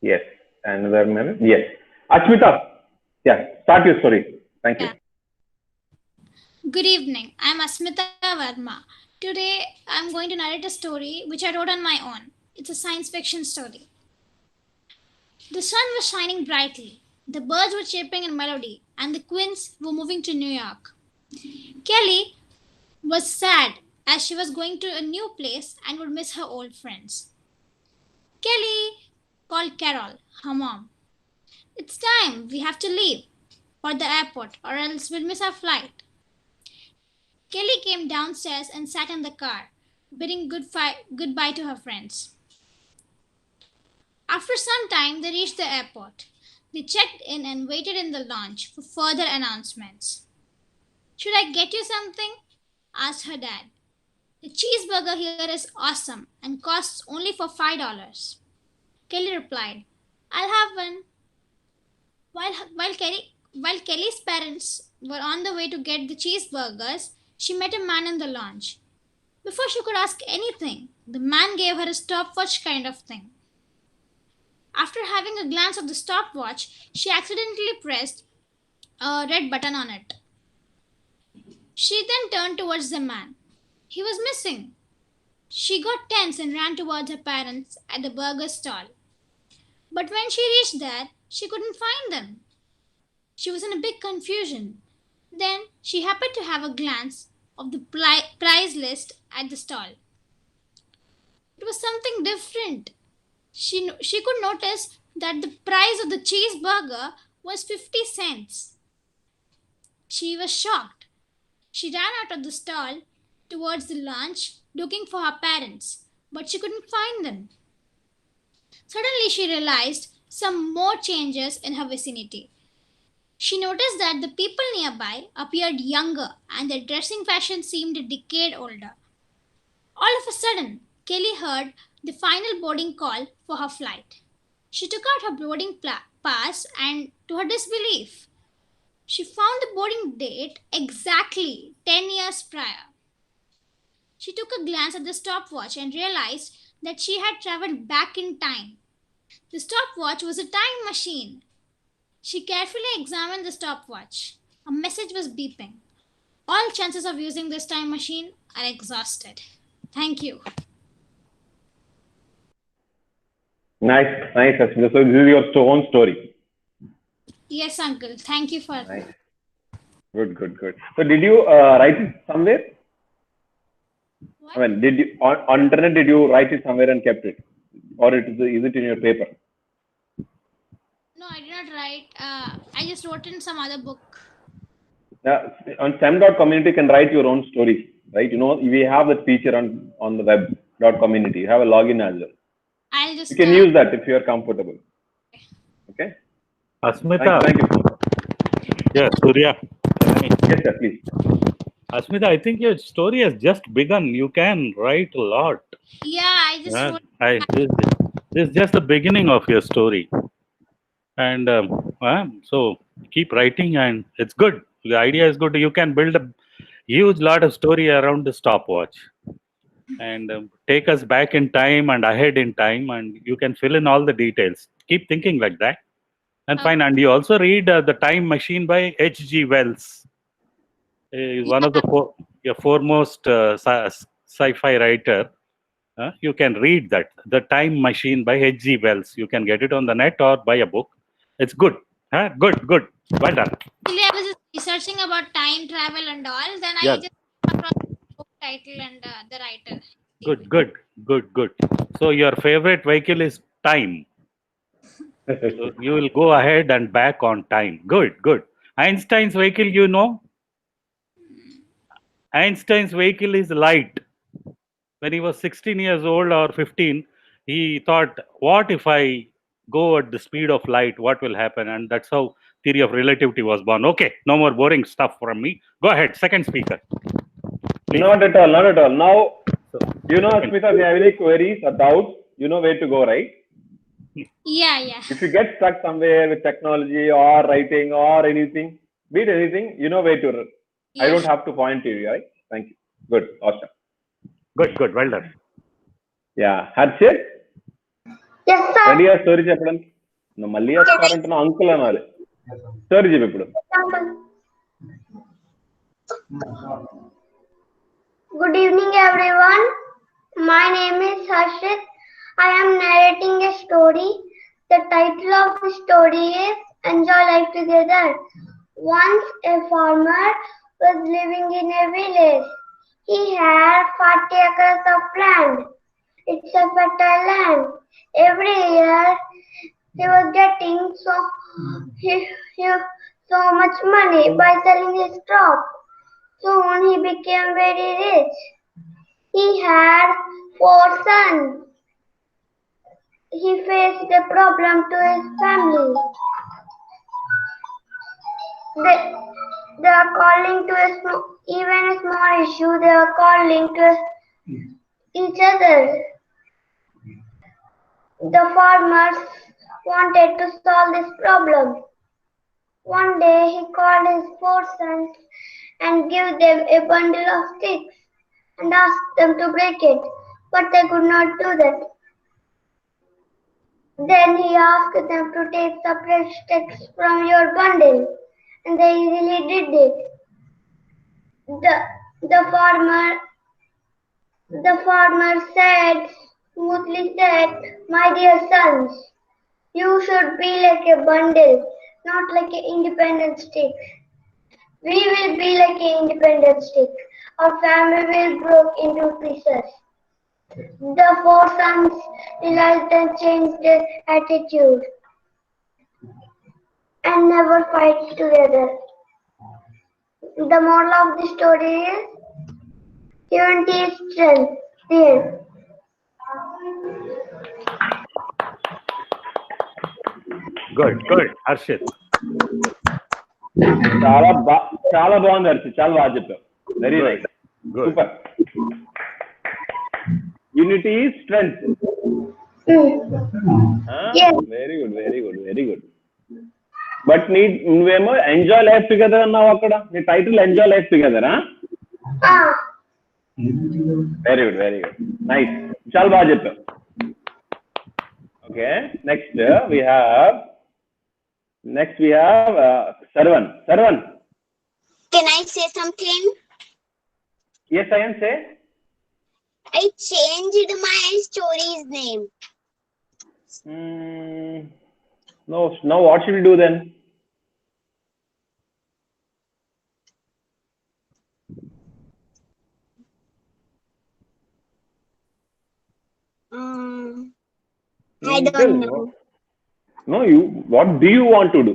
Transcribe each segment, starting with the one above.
Yes. Another minute. Yes. Asmitha. Yeah. Start your story. Thank you. Yeah. Good evening. I'm Asmitha Verma. Today I'm going to narrate a story which I wrote on my own. It's a science fiction story. The sun was shining brightly, the birds were chirping in melody, and the queens were moving to New York. Kelly was sad as she was going to a new place and would miss her old friends. Kelly called Carol, her mom. It's time, we have to leave for the airport or else we'll miss our flight. Kelly came downstairs and sat in the car, bidding goodbye to her friends. After some time, they reached the airport. They checked in and waited in the lounge for further announcements. Should I get you something? Asked her dad. The cheeseburger here is awesome and costs only for $5. Kelly replied, I'll have one. While Kelly's parents were on the way to get the cheeseburgers, she met a man in the lounge. Before she could ask anything, the man gave her a stopwatch kind of thing. After having a glance at the stopwatch, she accidentally pressed a red button on it. She then turned towards the man. He was missing. She got tense and ran towards her parents at the burger stall. But when she reached there, she couldn't find them. She was in a big confusion. Then she happened to have a glance of the price list at the stall. It was something different. She could notice that the price of the cheeseburger was 50 cents. She was shocked. She ran out of the stall towards the lunch looking for her parents, but she couldn't find them. Suddenly she realized some more changes in her vicinity. She noticed that the people nearby appeared younger and their dressing fashion seemed a decade older. All of a sudden, Kelly heard the final boarding call for her flight. She took out her boarding pass and, to her disbelief, she found the boarding date exactly 10 years prior. She took a glance at the stopwatch and realized that she had traveled back in time. The stopwatch was a time machine. She carefully examined the stopwatch. A message was beeping. All chances of using this time machine are exhausted. Thank you. Nice, nice, Asmitha. So this is your own story. Yes, uncle. Thank you for Nice. Good. So did you write it somewhere? what? I mean, did you on internet? Did you write it somewhere and kept it, or is it in your paper? No, I did not write. I just wrote in some other book. On SEM.community, you can write your own stories, right? You know, we have that feature on the web.community. You have a login as well. I'll just. You can use that if you are comfortable. Okay. Asmitha. Thank you. Yeah, Surya. Yes, sir, please. Asmitha, I think your story has just begun. You can write a lot. Yeah, I just wrote. This is just the beginning of your story. And so keep writing, and it's good. The idea is good. You can build a huge lot of story around the stopwatch and take us back in time and ahead in time, and you can fill in all the details. Keep thinking like that. And fine. And you also read The Time Machine by H.G. Wells. One of the foremost sci-fi writer. You can read that, The Time Machine by H.G. Wells. You can get it on the net or buy a book. It's good. Good. Well done. Actually, I was just researching about time travel and all. Then I just came across the book title and the writer. Good. So your favorite vehicle is time. So you will go ahead and back on time. Good. Einstein's vehicle, you know? Einstein's vehicle is light. When he was 16 years old or 15, he thought, what if I go at the speed of light? What will happen? And that's how theory of relativity was born. Okay, no more boring stuff from me. Go ahead, second speaker. Please. Not at all. Now, you know, Asmitha, if you have any queries or doubts, you know where to go, right? Yeah. If you get stuck somewhere with technology or writing or anything, be it anything, you know where to. Yeah. I don't have to point to you, right? Thank you. Good. Awesome. Good. Well done. Yeah. Harshit? Yes, sir. Ready a story, Chaplain? నువ్వు మళ్ళీ వస్తారంటే నా uncle అనాలి. Story చెప్పు ఇప్పుడు. Good evening, everyone. My name is Harshit. I am narrating a story. The title of the story is Enjoy Life Together. Once a farmer was living in a village. He had 40 acres of land. It's a fertile land. Every year he was getting so much money by selling his crop. Soon he became very rich. He had 4 sons. He faced a problem to his family. They are calling to even a small issue. They are calling to each other. The farmers wanted to solve this problem. One day he called his 4 sons and gave them a bundle of sticks and asked them to break it, but they could not do that. Then he asked them to take separate sticks from your bundle, and they easily did it. The farmer smoothly said, "My dear sons, you should be like a bundle, not like an independent stick. We will be like an independent stick. Our family will break into pieces." The 4 sons realized and changed their attitude and never fight together. The moral of the story is unity is strength. The end. Good. Harshit. చాలా బాగుంది హర్షిత్, చాలా బాగా చెప్పావు. Very nice, super. Unity strength. Very good. But నువ్వేమో enjoy life together అన్నావు అక్కడ. నీ title enjoy life టుగెదరా? వెరీ గుడ్, నైస్, చాలా బాగా చెప్పావు. Okay, next we have Saravan. Can I say something? Yes, Ayan, say. I changed my story's name. No, now what should we do then? I don't know. No, what do you want to do?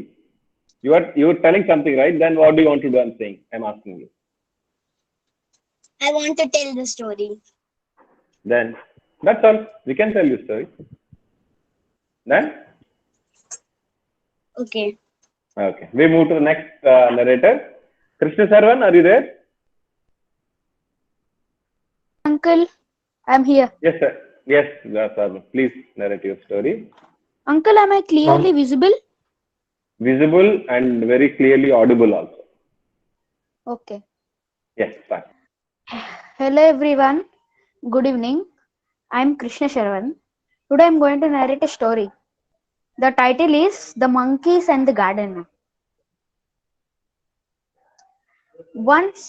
You're telling something, right? Then what do you want to do? I'm asking you. I want to tell the story. Then that's all. We can tell you story. Then? Okay. We move to the next narrator. Krishna Saravan, are you there? Uncle, I'm here. Yes, sir. Yes, Saravan. Please narrate your story. Uncle, am I clearly visible? Visible and very clearly audible also. Okay. Yes, fine. Hello everyone. Good evening. I'm Krishna Saravan. Today I'm going to narrate a story. The title is The Monkeys and the Gardener. Once,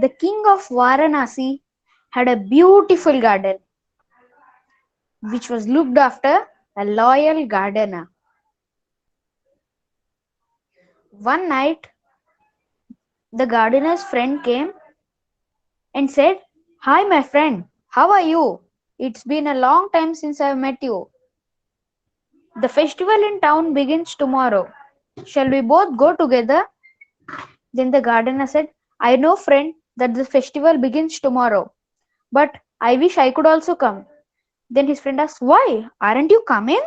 the king of Varanasi had a beautiful garden, which was looked after a loyal gardener. One night, the gardener's friend came and said, "Hi, my friend. How are you? It's been a long time since I've met you. The festival in town begins tomorrow. Shall we both go together?" Then the gardener said, "I know, friend, that the festival begins tomorrow, but I wish I could also come." Then his friend asked, "Why? Aren't you coming?"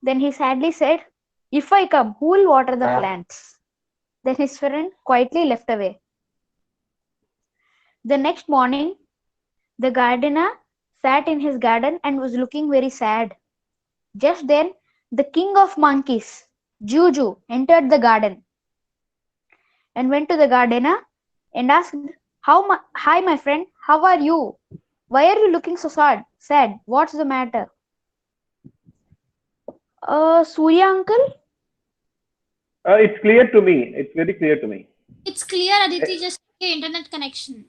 Then he sadly said, "If I come, who will water the plants?" Then his friend quietly left away. The next morning, the gardener sat in his garden and was looking very sad. Just then, the king of monkeys, Juju, entered the garden and went to the gardener and asked, "Hi, my friend, how are you? Why are you looking so sad? What's the matter?" Surya uncle? It's clear to me. It's very clear to me. It's clear, Aditi, just check your internet connection.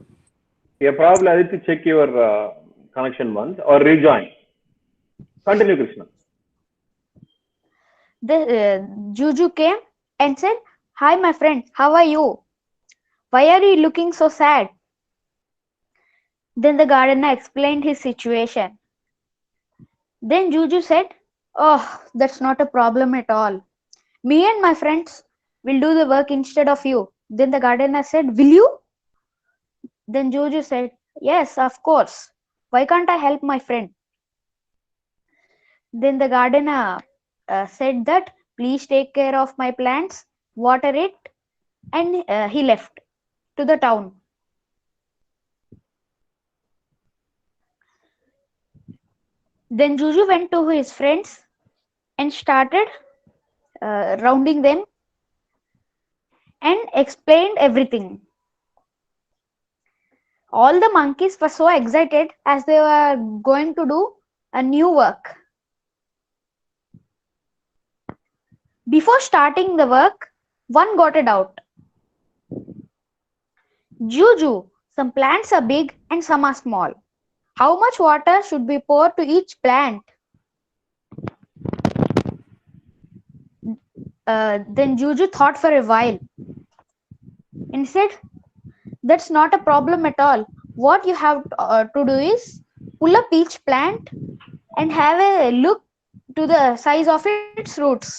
Yeah, probably I need to check your connection once or rejoin. Continue, Krishna. Juju came and said, "Hi, my friend. How are you? Why are you looking so sad?" Then the gardener explained his situation. Then Juju said, "Oh, that's not a problem at all. Me and my friends will do the work instead of you." Then the gardener said, "Will you?" Then Juju said, "Yes, of course. Why can't I help my friend?" Then the gardener said that, "Please take care of my plants, water it," and he left to the town. Then Juju went to his friends and started rounding them and explained everything. All the monkeys were so excited as they were going to do a new work. Before starting the work, one got a doubt. "Juju, some plants are big and some are small. How much water should we pour to each plant?" Then Juju thought for a while and said, "That's not a problem at all. What you have to do is pull up each plant and have a look to the size of its roots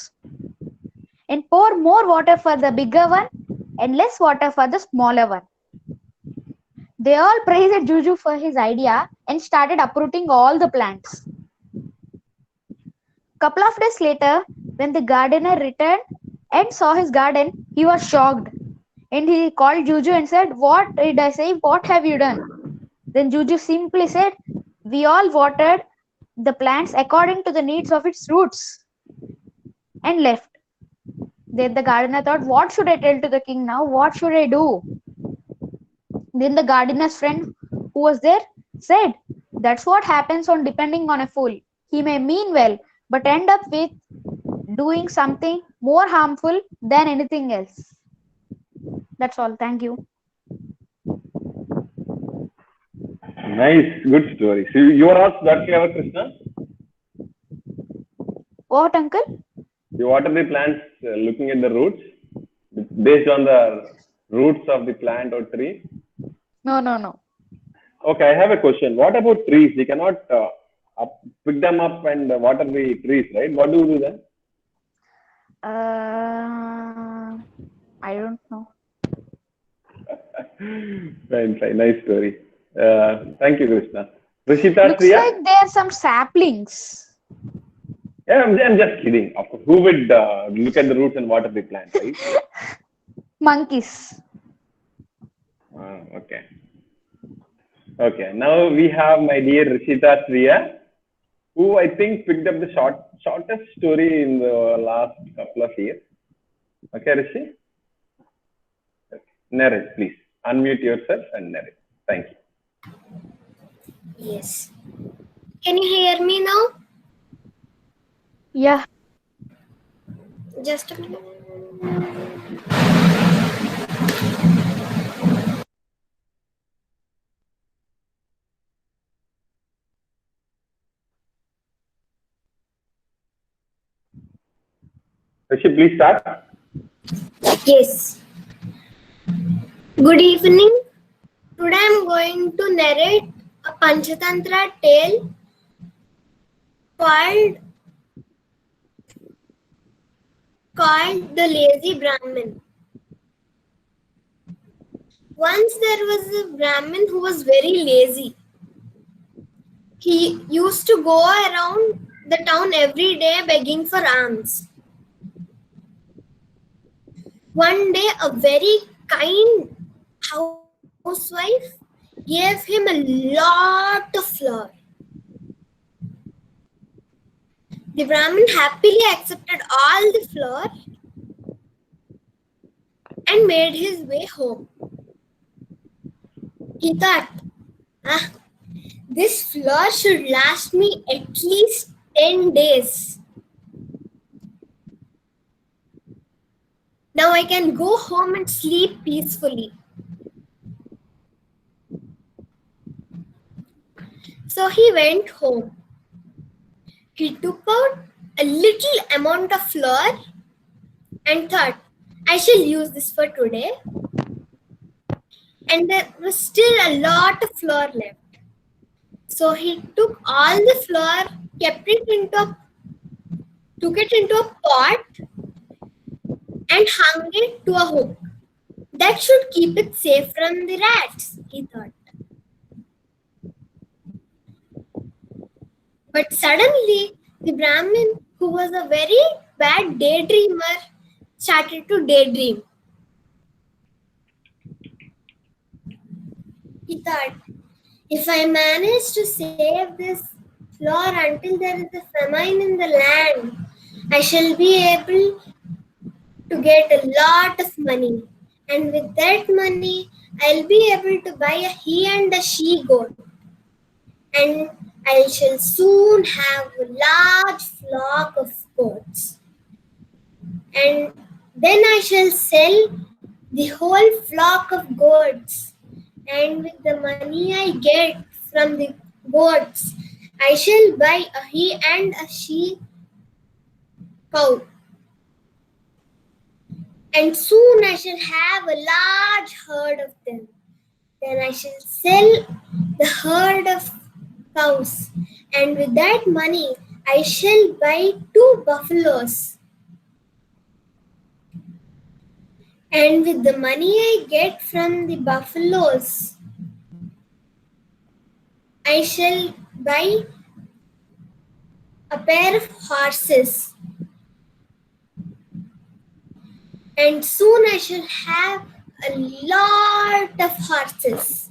and pour more water for the bigger one and less water for the smaller one." They all praised Juju for his idea and started uprooting all the plants. Couple of days later, when the gardener returned and saw his garden, he was shocked. And he called Juju and said, "What did I say? What have you done?" Then Juju simply said, "We all watered the plants according to the needs of its roots," and left. Then the gardener thought, "What should I tell to the king now? What should I do?" Then the gardener's friend who was there said, "That's what happens on depending on a fool. He may mean well, but end up with doing something more harmful than anything else." That's all. Thank you. Nice, good story. So you are also that clever, Krishna. What, uncle? You water the plants looking at the roots based on the roots of the plant or tree. No. Okay, I have a question. What about trees? We cannot pick them up and water the trees, right? What do you do then? I don't know. Fine. Nice story. Thank you, Krishna. Rishitha Looks Sriya? like there are some saplings. Yeah, I'm just kidding. Of course, who would look at the roots and water the plant, right? Monkeys. Okay. Okay. Now we have my dear Rishitha Sriya, who I think picked up the shortest story in the last couple of years. Okay, Rishi? Okay. Narrate, please. Unmute yourself and narrate. Thank you. Yes. Can you hear me now? Yeah. Just a minute. Rishi, please start. Yes. Good evening. Today I am going to narrate a Panchatantra tale called The Lazy Brahmin. Once there was a Brahmin who was very lazy. He used to go around the town every day begging for alms. One day, a very kind housewife gave him a lot of flour. The Brahmin happily accepted all the flour and made his way home. He thought, this flour should last me at least 10 days. Now I can go home and sleep peacefully. So he went home. He took out a little amount of flour and thought, I shall use this for today. And there was still a lot of flour left. So he took all the flour, took it into a pot and hung it to a hook. That should keep it safe from the rats, he thought. But suddenly, the Brahmin, who was a very bad daydreamer, started to daydream. He thought, if I manage to save this flour until there is a famine in the land, I shall be able to get a lot of money. And with that money, I'll be able to buy a he and a she goat. And I shall soon have a large flock of goats. And then I shall sell the whole flock of goats. And with the money I get from the goats, I shall buy a he and a she cow. And soon I shall have a large herd of them. Then I shall sell the herd of cows. And with that money, I shall buy 2 buffaloes. And with the money I get from the buffaloes, I shall buy a pair of horses. And soon I shall have a lot of horses.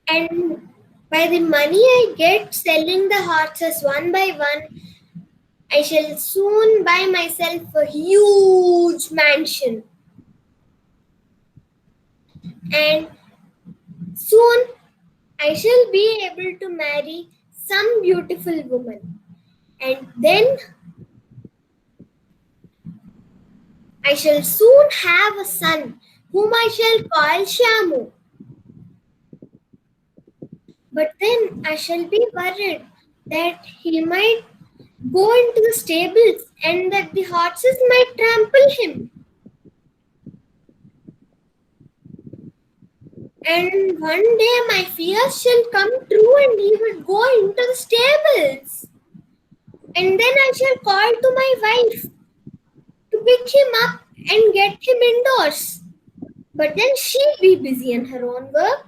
And by the money I get selling the horses one by one, I shall soon buy myself a huge mansion. And soon I shall be able to marry some beautiful woman. And then I shall soon have a son whom I shall call Shamu. But then I shall be worried that he might go into the stables and that the horses might trample him. And one day my fears shall come true and he will go into the stables. And then I shall call to my wife to pick him up and get him indoors. But then she'll be busy in her own work.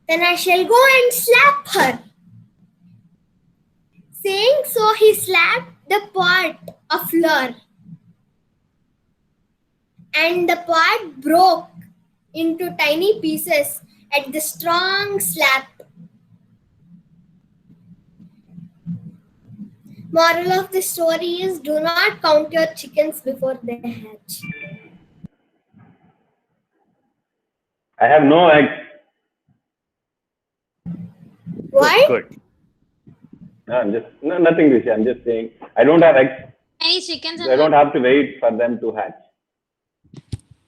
Then I shall go and slap her. Saying so, he slapped the pot of flour. And the pot broke into tiny pieces at the strong slap. Moral of the story is, do not count your chickens before they hatch. I have no eggs. Why? Good. No, nothing, Rishi. I'm just saying I don't have eggs. Any chickens? So I don't have to wait for them to hatch.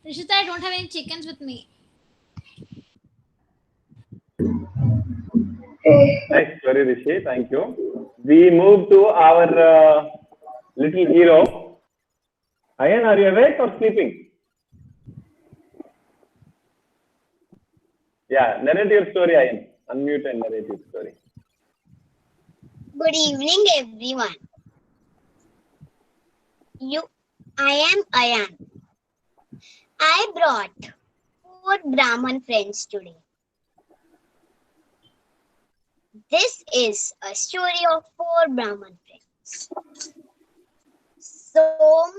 Rishitha, I don't have any chickens with me. Nice story, Rishi. Thank you. We move to our little hero. Ayan, are you awake or sleeping? Yeah, narrate your story, Ayan. Unmute and narrate your story. Good evening, everyone. I am Ayan. I brought 4 Brahman friends today. This is a story of 4 Brahman friends. Som,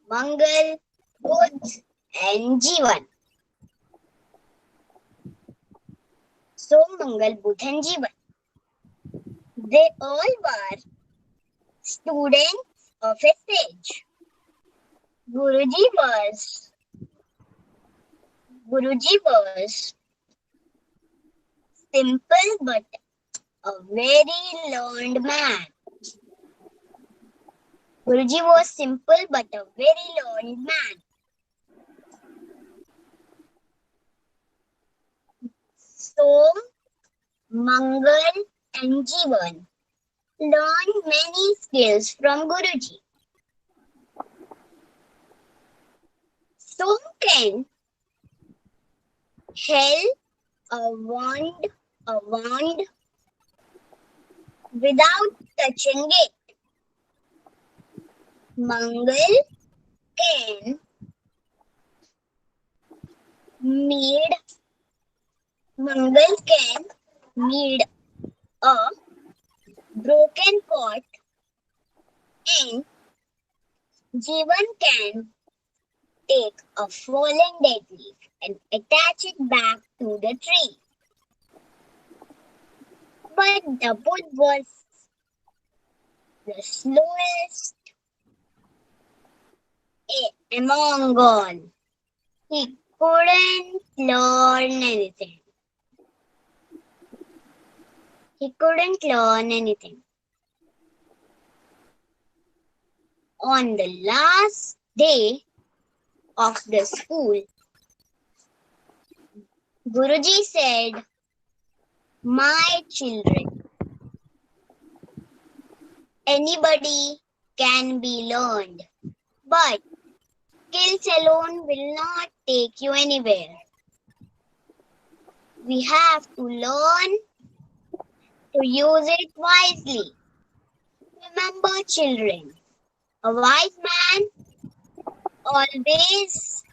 Mangal, Budh, and Jeevan. Som, Mangal, Budh, and Jeevan. They all were students of a sage. Guruji was simple but a very learned man. Guruji was simple but a very learned man. So, Mangal and Jeevan learned many skills from Guruji. Som can held a wand without touching it. Mangal can made a broken pot, and Jeevan can take a fallen dead leaf and attach it back to the tree. But the Buddha was the slowest among all. He couldn't learn anything. On the last day of the school, Guruji said, "My children, anybody can be learned, but skills alone will not take you anywhere. We have to learn to use it wisely. Remember, children, a wise man always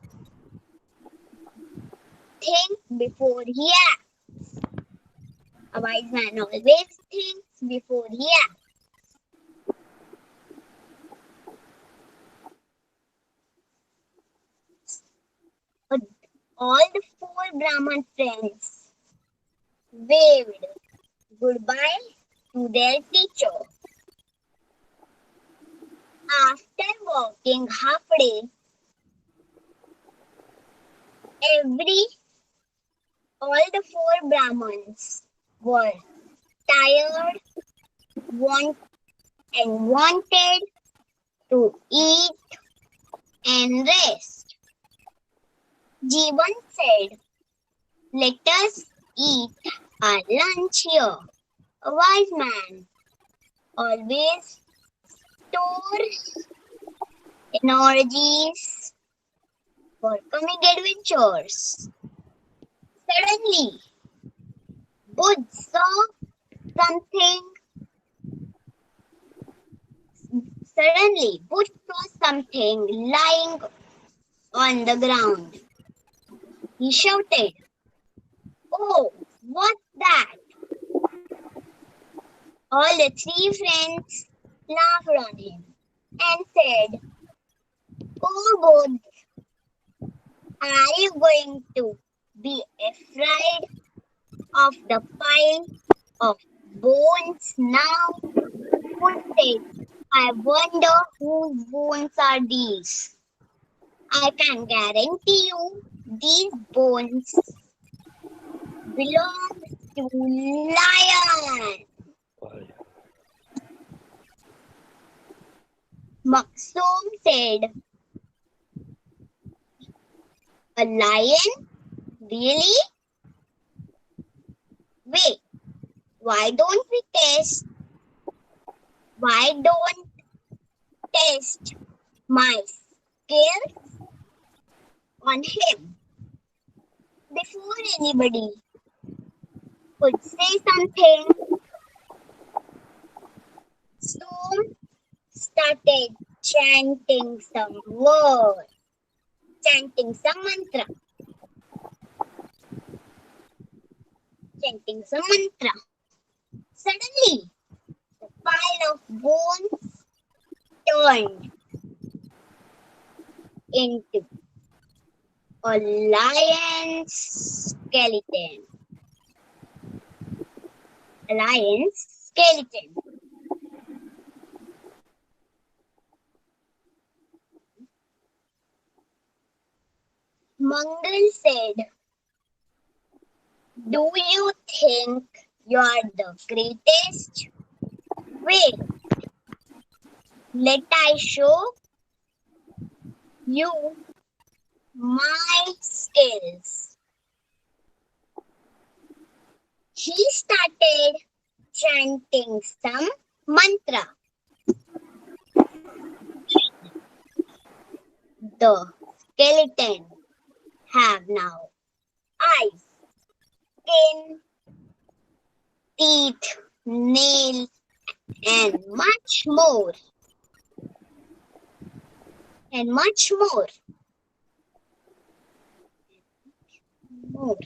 thinks before he acts. A wise man always thinks before he acts. All the four Brahmin friends waved goodbye to their teacher. After walking half a day, all the four Brahmins were tired and wanted to eat and rest. Jeevan said, "Let us eat our lunch here." A wise man always stores energies for coming adventures. Suddenly, Buddha saw something lying on the ground. He shouted, "Oh, what's that?" All the three friends laughed on him and said, "Oh, Buddha, are you going to be afraid of the pile of bones now?" Buddha said, "I wonder whose bones are these. I can guarantee you these bones belong to lion." Maksum said, "A lion? Really? Wait, why don't we test? Why don't test my skills on him?" Before anybody could say something, Storm started chanting some mantra. Suddenly, the pile of bones turned into a lion's skeleton. Mangal said, "Do you think you are the greatest? Wait, Let I show you my skills. He started chanting some mantra. The skeleton have now eyes, skin, teeth, nails, and much more. And much more. More.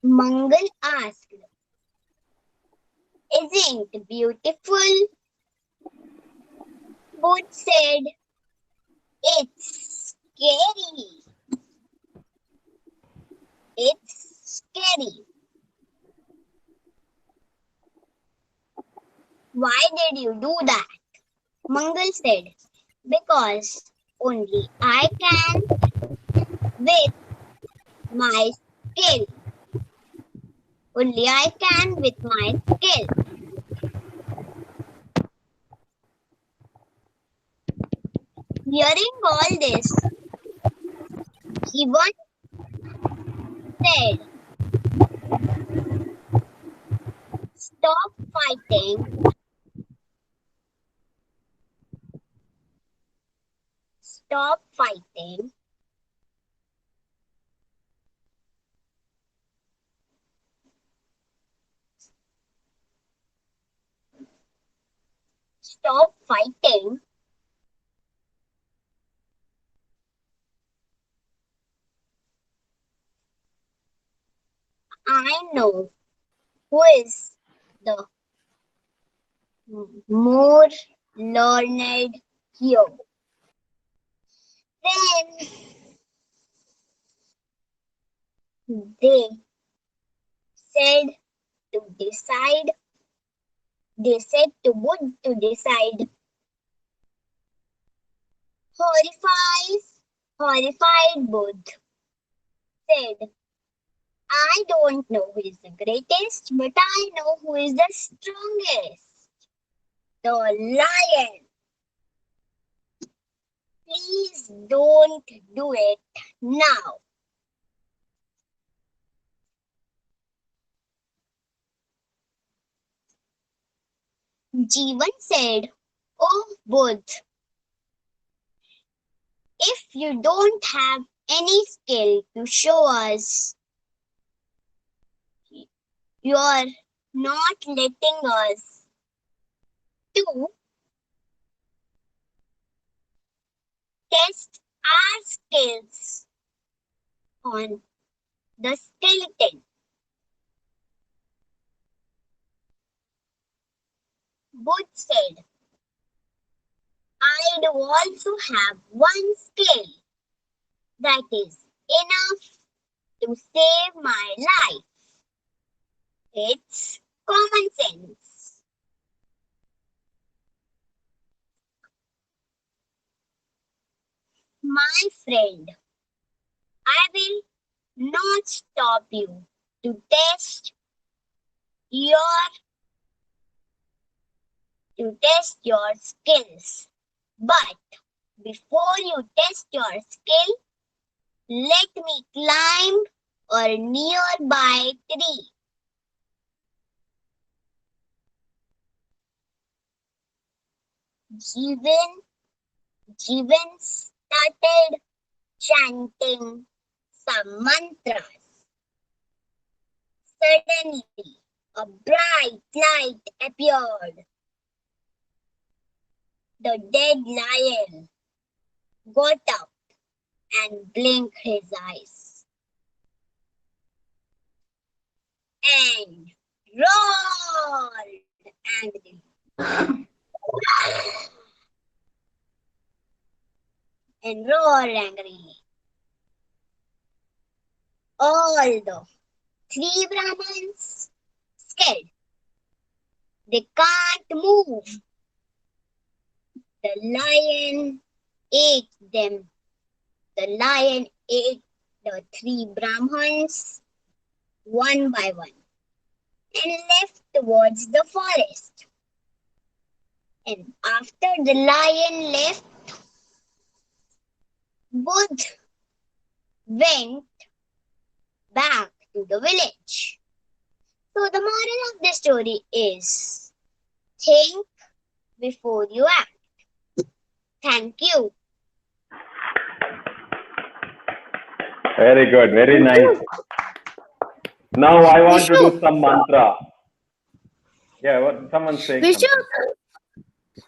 Mangal asked, "Isn't it beautiful?" Booth said, "It's scary. It's scary." "Why did you do that?" Mangal said, "Because only I can with my skill. Only I can with my skill." Hearing all this, he once said, "Stop fighting. Stop fighting. Stop fighting. I know who is the more learned here." Then they said to decide. They said to Wood to decide. Horrified Wood said, "I don't know who is the greatest, but I know who is the strongest. The lion. Please don't do it now." Jeevan said, "Oh, Budh, if you don't have any skill to show us, you're not letting us to test our skills on the skeleton." Budh said, "I'd also have one skill that is enough to save my life. It's common sense." "My friend, I will not stop you to test your skills. But before you test your skill, let me climb a nearby tree." Jeevan started chanting some mantras. Suddenly, a bright light appeared. The dead lion got up and blinked his eyes and roared angrily. All the three Brahmins scared. They can't move. The lion ate them. The lion ate the three Brahmins one by one and left towards the forest. And after the lion left, both went back to the village. So the moral of the story is think before you act. Thank you. Very good. Very nice. Now I want to do some mantra. Yeah, what someone's saying something.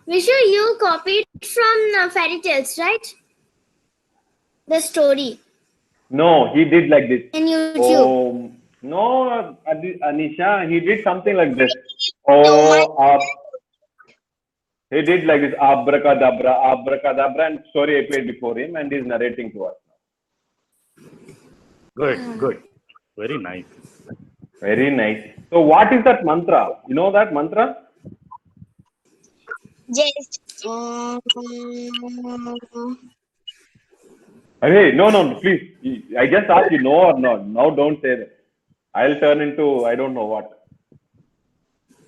Vishu, you copied from fairy tales, right? The story No, he did like this. in YouTube. Oh, no, Anisha, he did something like this. Oh, he did like this, abracadabra, and story appeared before him, and he's narrating to us. Good. Very nice. Very nice. So, what is that mantra? You know that mantra? Just Hey, no, please. I just asked you, no or not. Now, don't say that. I'll turn into I don't know what.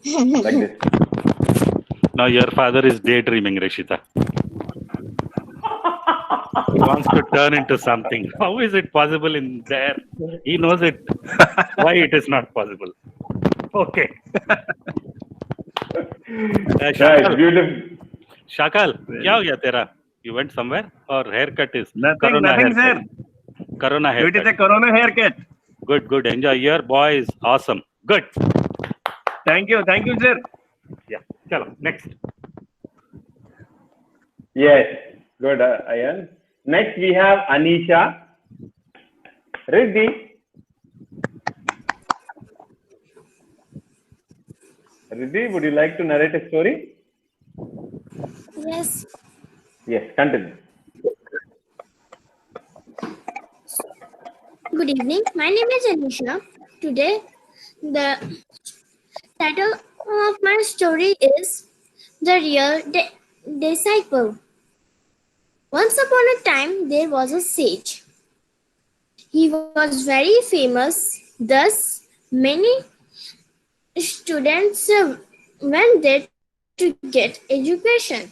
Like this. Now your father is daydreaming, Rishitha. He wants to turn into something. How is it possible in there? He knows it. Why it is not possible? Okay. Nice, Shakal, beautiful. Shakal, क्या हो गया तेरा? You went somewhere or haircut is? Nothing, sir. Corona haircut. It is a corona haircut. Good. Enjoy. Your boy is awesome. Good. Thank you, sir. Yeah. Chalo, next. Yes, good, Ayan. Next, we have Anisha. Riddhi. Riddhi, would you like to narrate a story? Yes. Yes, continue. Good evening. My name is Anisha. Today, the title of my story is The Real Disciple. Once upon a time, there was a sage. He was very famous. Thus, many students went there to get education.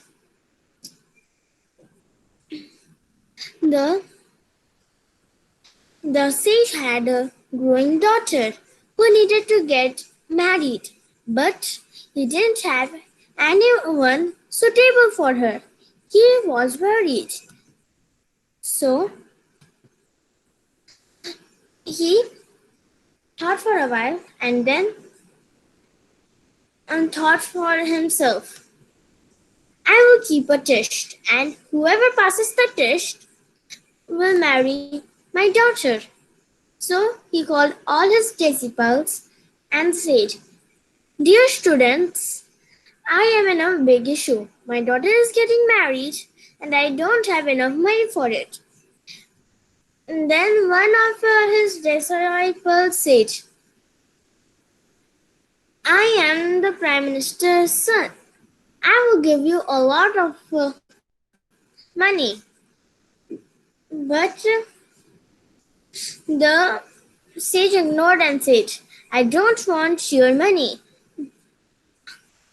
The sage had a growing daughter who needed to get married, but he didn't have anyone suitable for her. He was worried. So he thought for a while and then thought for himself, I will keep a test, and whoever passes the test will marry my daughter. So he called all his disciples and said, Dear students, I am in a big issue. My daughter is getting married and I don't have enough money for it. And then one of his disciples said, I am the Prime Minister's son. I will give you a lot of money. But the sage ignored and said, I don't want your money.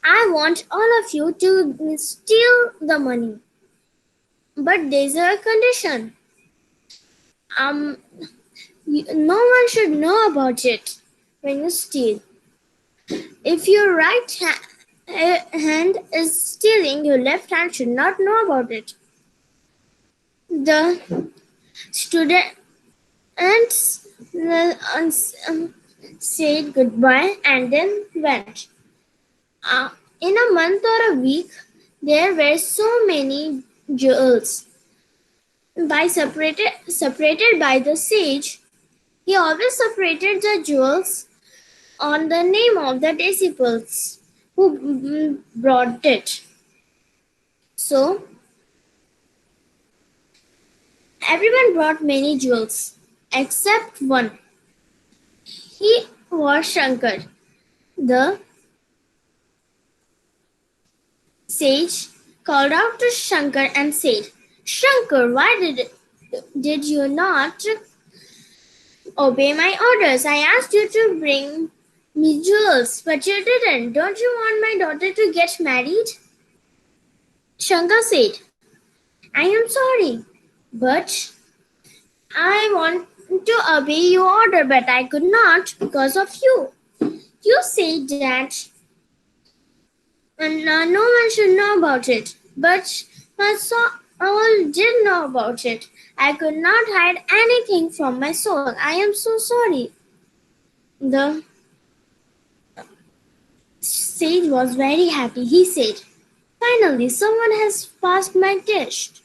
I want all of you to steal the money. But there's a condition. No one should know about it when you steal. If your right hand is stealing, your left hand should not know about it. The students said goodbye and then went. In a month or a week, there were so many jewels. Separated by the sage, he always separated the jewels on the name of the disciples who brought it. So, everyone brought many jewels except one. He was Shankar. The sage called out to Shankar and said, Shankar, why did you not obey my orders. I asked you to bring me jewels, but you didn't. Don't you want my daughter to get married? Shankar said, I am sorry, but I want to obey your order, but I could not because of you. You said that no one should know about it, but my soul did know about it. I could not hide anything from my soul. I am so sorry. The sage was very happy. He said, finally, someone has passed my test.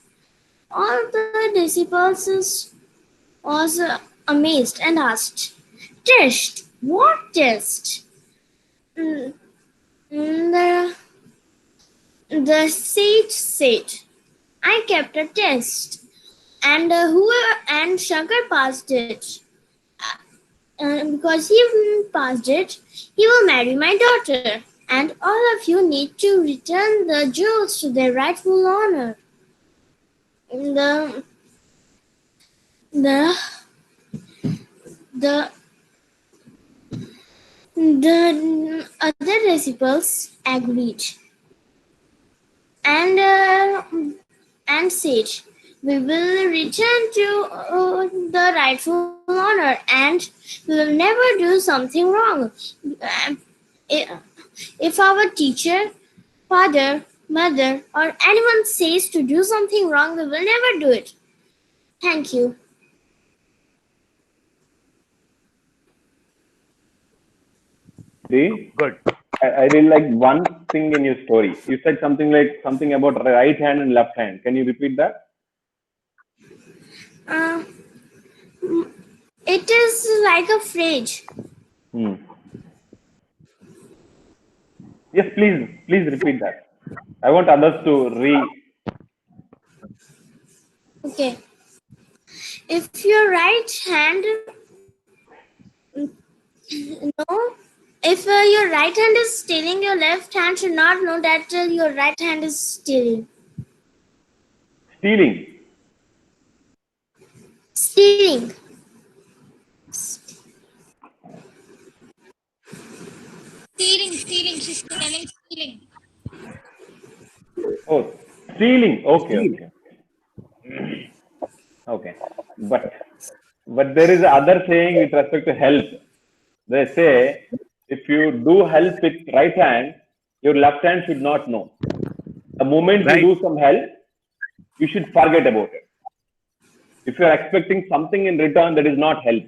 All the disciples was amazed and asked, test? What test? Mm, the sage said, I kept a test, and whoever and Shankar passed it. Because he passed it, he will marry my daughter, and all of you need to return the jewels to their rightful owner. The the the the other disciples agreed and said, we will return to the rightful owner and we will never do something wrong. If our teacher, father, mother, or anyone says to do something wrong, we will never do it. Thank you. See, Good. I really like one thing in your story. You said something about right hand and left hand. Can you repeat that? It is like a fridge. Yes, please repeat that. I want others to Okay. If your right hand, if your right hand is stealing, your left hand should not know that your right hand is stealing. Stealing. Stealing. Stealing. She's telling stealing. Oh, stealing. Okay. Okay. But there is other saying with respect to help. They say if you do help with right hand, your left hand should not know. The moment Right. you do some help, you should forget about it. If you are expecting something in return, that is not help.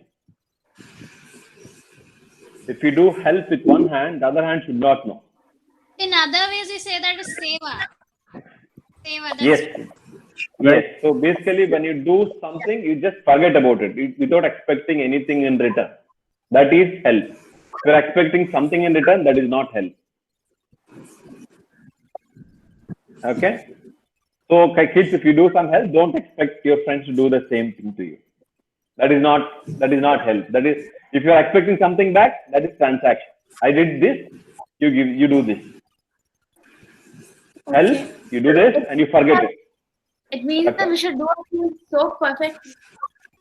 If you do help with one hand, the other hand should not know. In other ways, we say that is seva. Seva. Yes. Yes. So basically, when you do something, you just forget about it without expecting anything in return. That is help. If you are expecting something in return, that is not help. Okay. So kids, if you do some help, don't expect your friends to do the same thing to you. That is not help. That is, if you are expecting something back, that is transaction. I did this, you do this. Help, you do this, and you forget it. It means that we should do a thing so perfect.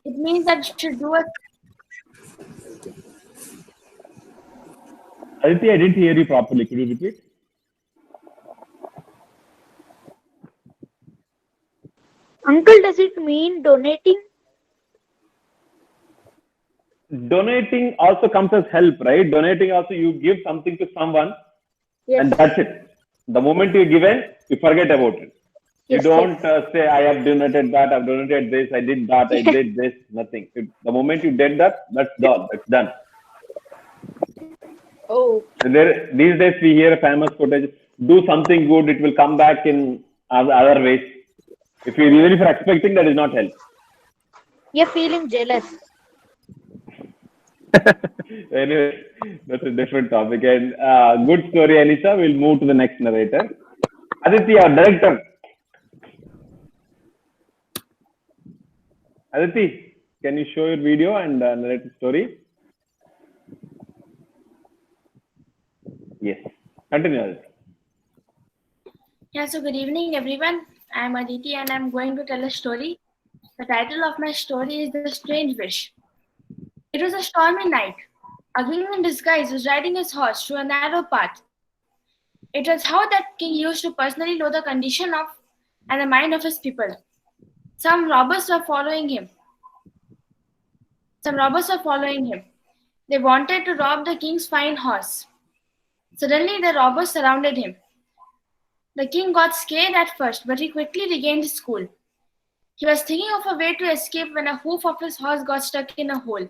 It means that we should do it. Aditi, I didn't hear you properly. Could you repeat? Uncle, does it mean donating? Donating also comes as help, right? Donating also, you give something to someone, and that's it. The moment you give it, you forget about it. You don't say, I have donated that, I've donated this, I did that, I did this, nothing. The moment you did that, that's done. That's done. Oh. These days we hear a famous quote, do something good, it will come back in other ways. Even if you're expecting, that is not help. You're feeling jealous. Anyway, that's a different topic. And good story, Anisha. We'll move to the next narrator. Aditi, our director. Aditi, can you show your video and narrate the story? Yes. Continue, Aditi. Yeah, so good evening, everyone. I'm Aditi and I'm going to tell a story. The title of my story is The Strange Wish. It was a stormy night. A king in disguise was riding his horse through a narrow path. It was how that king used to personally know the condition of and the mind of his people. Some robbers were following him. They wanted to rob the king's fine horse. Suddenly, the robbers surrounded him. The king got scared at first, but he quickly regained his cool. He was thinking of a way to escape when a hoof of his horse got stuck in a hole.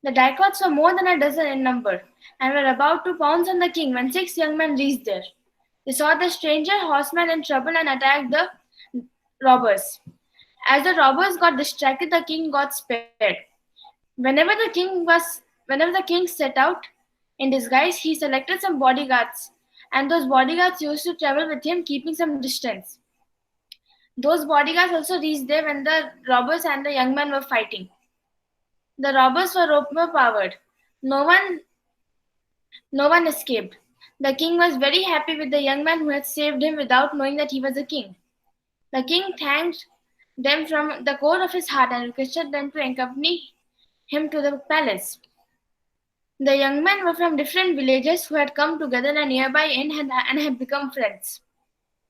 The dacoits were more than a dozen in number, and were about to pounce on the king when 6 young men reached there. They saw the stranger horseman in trouble and attacked the robbers. As the robbers got distracted, the king got spared. Whenever the king set out in disguise, he selected some bodyguards, and those bodyguards used to travel with him, keeping some distance. Those bodyguards also reached there when the robbers and the young men were fighting. The robbers were overpowered. No one escaped. The king was very happy with the young man who had saved him without knowing that he was a king. The king thanked them from the core of his heart and requested them to accompany him to the palace. The young men were from different villages who had come together in a nearby inn and had become friends.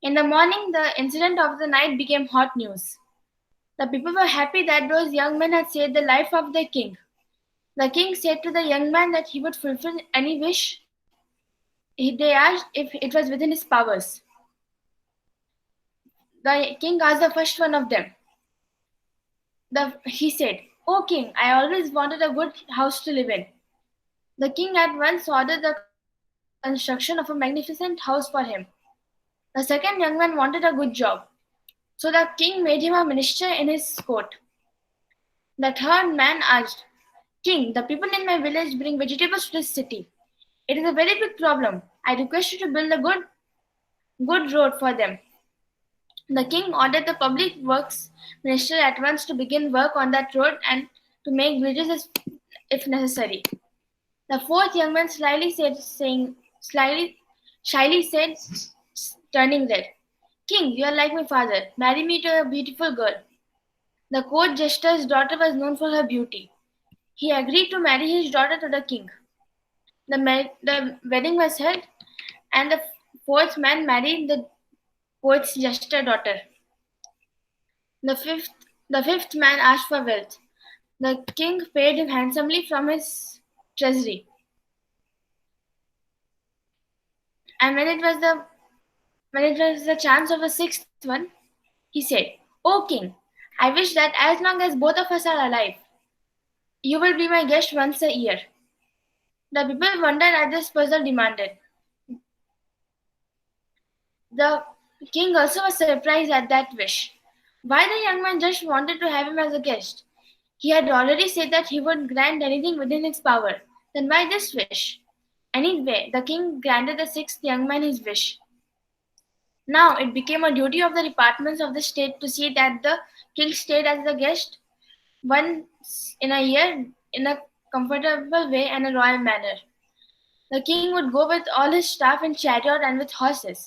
In the morning, the incident of the night became hot news. The people were happy that those young men had saved the life of their king. The king said to the young man that he would fulfill any wish they asked if it was within his powers. The king asked the first one of them. He said, "O king, I always wanted a good house to live in." The king at once ordered the construction of a magnificent house for him. The second young man wanted a good job, so the king made him a minister in his court. The third man asked, "King, the people in my village bring vegetables to this city. It is a very big problem. I request you to build a good road for them." The king ordered the public works minister at once to begin work on that road and to make bridges if necessary. The fourth young man shyly said, turning red, "King, you are like my father. Marry me to a beautiful girl." The court jester's daughter was known for her beauty. He agreed to marry his daughter to the king. The wedding was held, and the fourth man married the court's jester daughter. The fifth man asked for wealth. The king paid him handsomely from his treasury. And when it was the chance of a sixth one, he said, "O king, I wish that as long as both of us are alive, you will be my guest once a year." The people wondered at this puzzle demanded. The king also was surprised at that wish. Why the young man just wanted to have him as a guest? He had already said that he would grant anything within his power. Then why this wish? Anyway, the king granted the sixth young man his wish. Now it became a duty of the departments of the state to see that the king stayed as a guest once in a year in a comfortable way and a royal manner. The king would go with all his staff in chariot and with horses.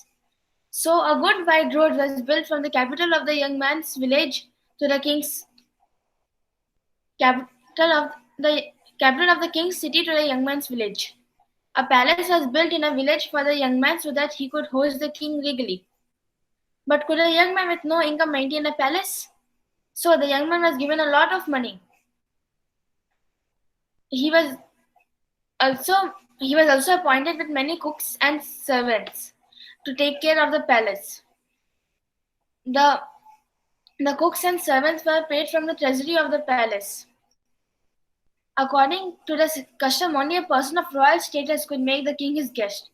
So a good wide road was built from the capital of the young man's village to the king's capital of the king's city to the young man's village. A palace was built in a village for the young man so that he could host the king regally. But could a young man with no income maintain a palace? So the young man was given a lot of money. He was also appointed with many cooks and servants to take care of the palace. The cooks and servants were paid from the treasury of the palace. According to the custom, only a person of royal status could make the king his guest.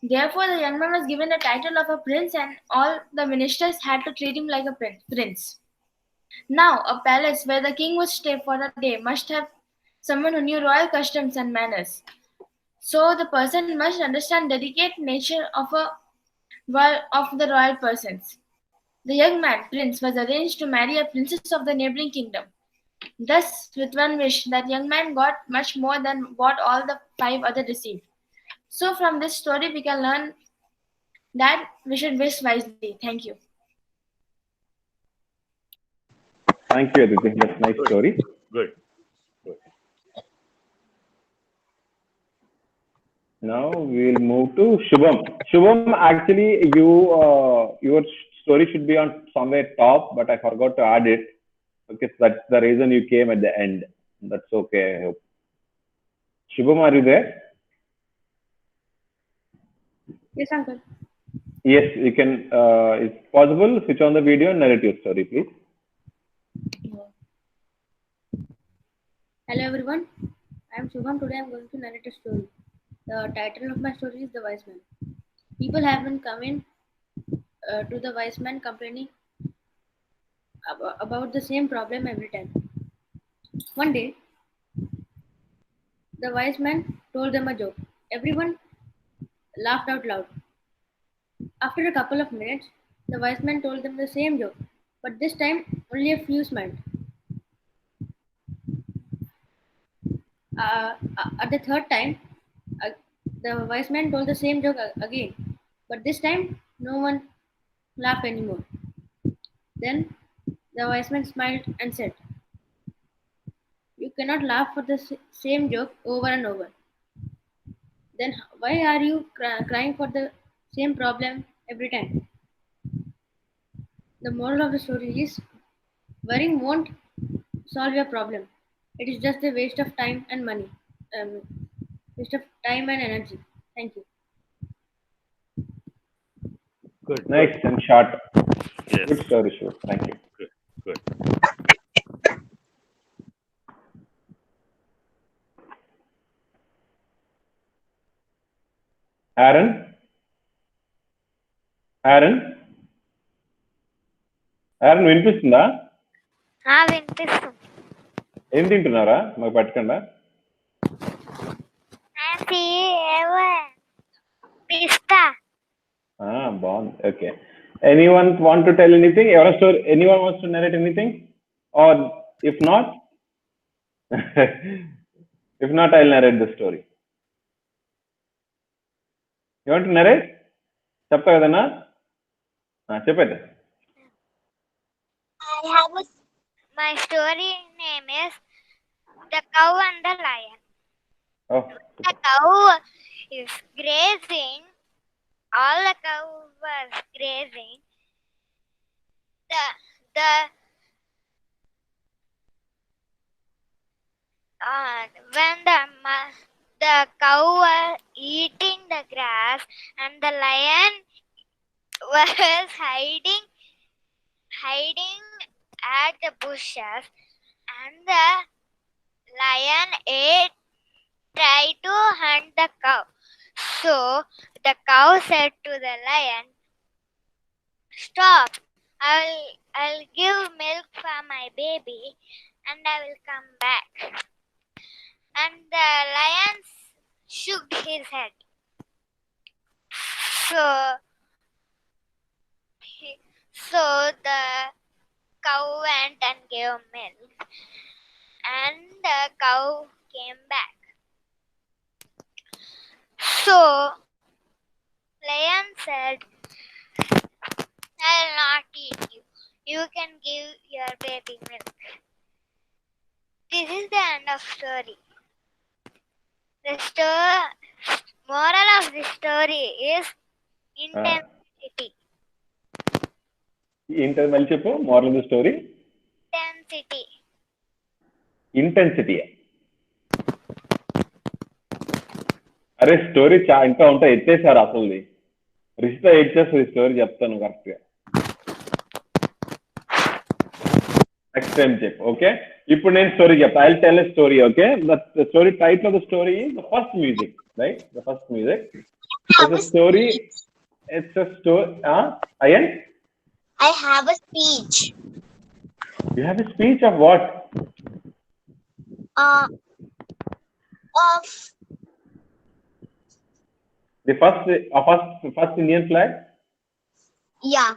Therefore, the young man was given the title of a prince, and all the ministers had to treat him like a prince. Now, a palace where the king would stay for a day must have someone who knew royal customs and manners. So the person must understand the delicate nature of the royal persons. The young man, prince, was arranged to marry a princess of the neighboring kingdom. Thus, with one wish, that young man got much more than what all the 5 others received. So from this story, we can learn that we should wish wisely. Thank you. Thank you, Aditi. That's a nice story. Good. Now we'll move to Shubham. Shubham, actually, your story should be on somewhere top, but I forgot to add it. Okay, so that's the reason you came at the end. That's okay, I hope. Shubham, are you there? Yes, uncle. Yes, you can. It's possible. Switch on the video and narrate your story, please. Hello everyone, I am Subham. Today I am going to narrate a story. The title of my story is The Wise Man. People have been coming to the wise man complaining about the same problem every time. One day, the wise man told them a joke. Everyone laughed out loud. After a couple of minutes, the wise man told them the same joke, but this time only a few smiled. At the third time, uh, the wise man told the same joke again, but this time no one laughed anymore. Then the wise man smiled and said, "You cannot laugh for the same joke over and over. Then why are you crying for the same problem every time?" The moral of the story is worrying won't solve your problem. It is just a waste of time and money. Um, Waste of time and energy. Thank you. Good. Nice and short. Yes. Good story, Shubham. Thank you. Good. Aaron? Aaron? Aaron, వినిపిస్తుందా? వినిపిస్తుంది. ఏం తింటున్నారా? మాకు పట్టకుండా. పిస్తా. బాగుంది. Okay. Anyone want to tell anything? Anyone wants to narrate anything? Or if not, I'll narrate the story. You want to narrate? చెప్తా కదన్నా? చెప్పండి. My story name is The Cow and the Lion. Oh. The cow is grazing. All the cow was grazing. When the cow was eating the grass and the lion was hiding at the bushes, and the lion tried to hunt the cow. So the cow said to the lion, "Stop! I'll give milk for my baby and I will come back." And the lion shook his head. So the cow went and gave milk, and the cow came back. So lion said, "I will not eat you. You can give your baby milk." This is the end of story. The moral of the story is intensity. ఏంటది మళ్ళీ చెప్పు. Moral of the story intensity. అరే story ఇంకా ఉంటాయి, ఎత్తేసారు అసలు. Rishitha ఎత్తేస్తుంది story, చెప్తాను correct గా. Next time చెప్పు. ఓకే, ఇప్పుడు నేను స్టోరీ చెప్తా. I will tell a story. Okay, the story title of the story is the first music. Right, the first music. It's a story. It's a story. Ayan? I have a speech. You have a speech of what? Of The first Indian flag? Yeah.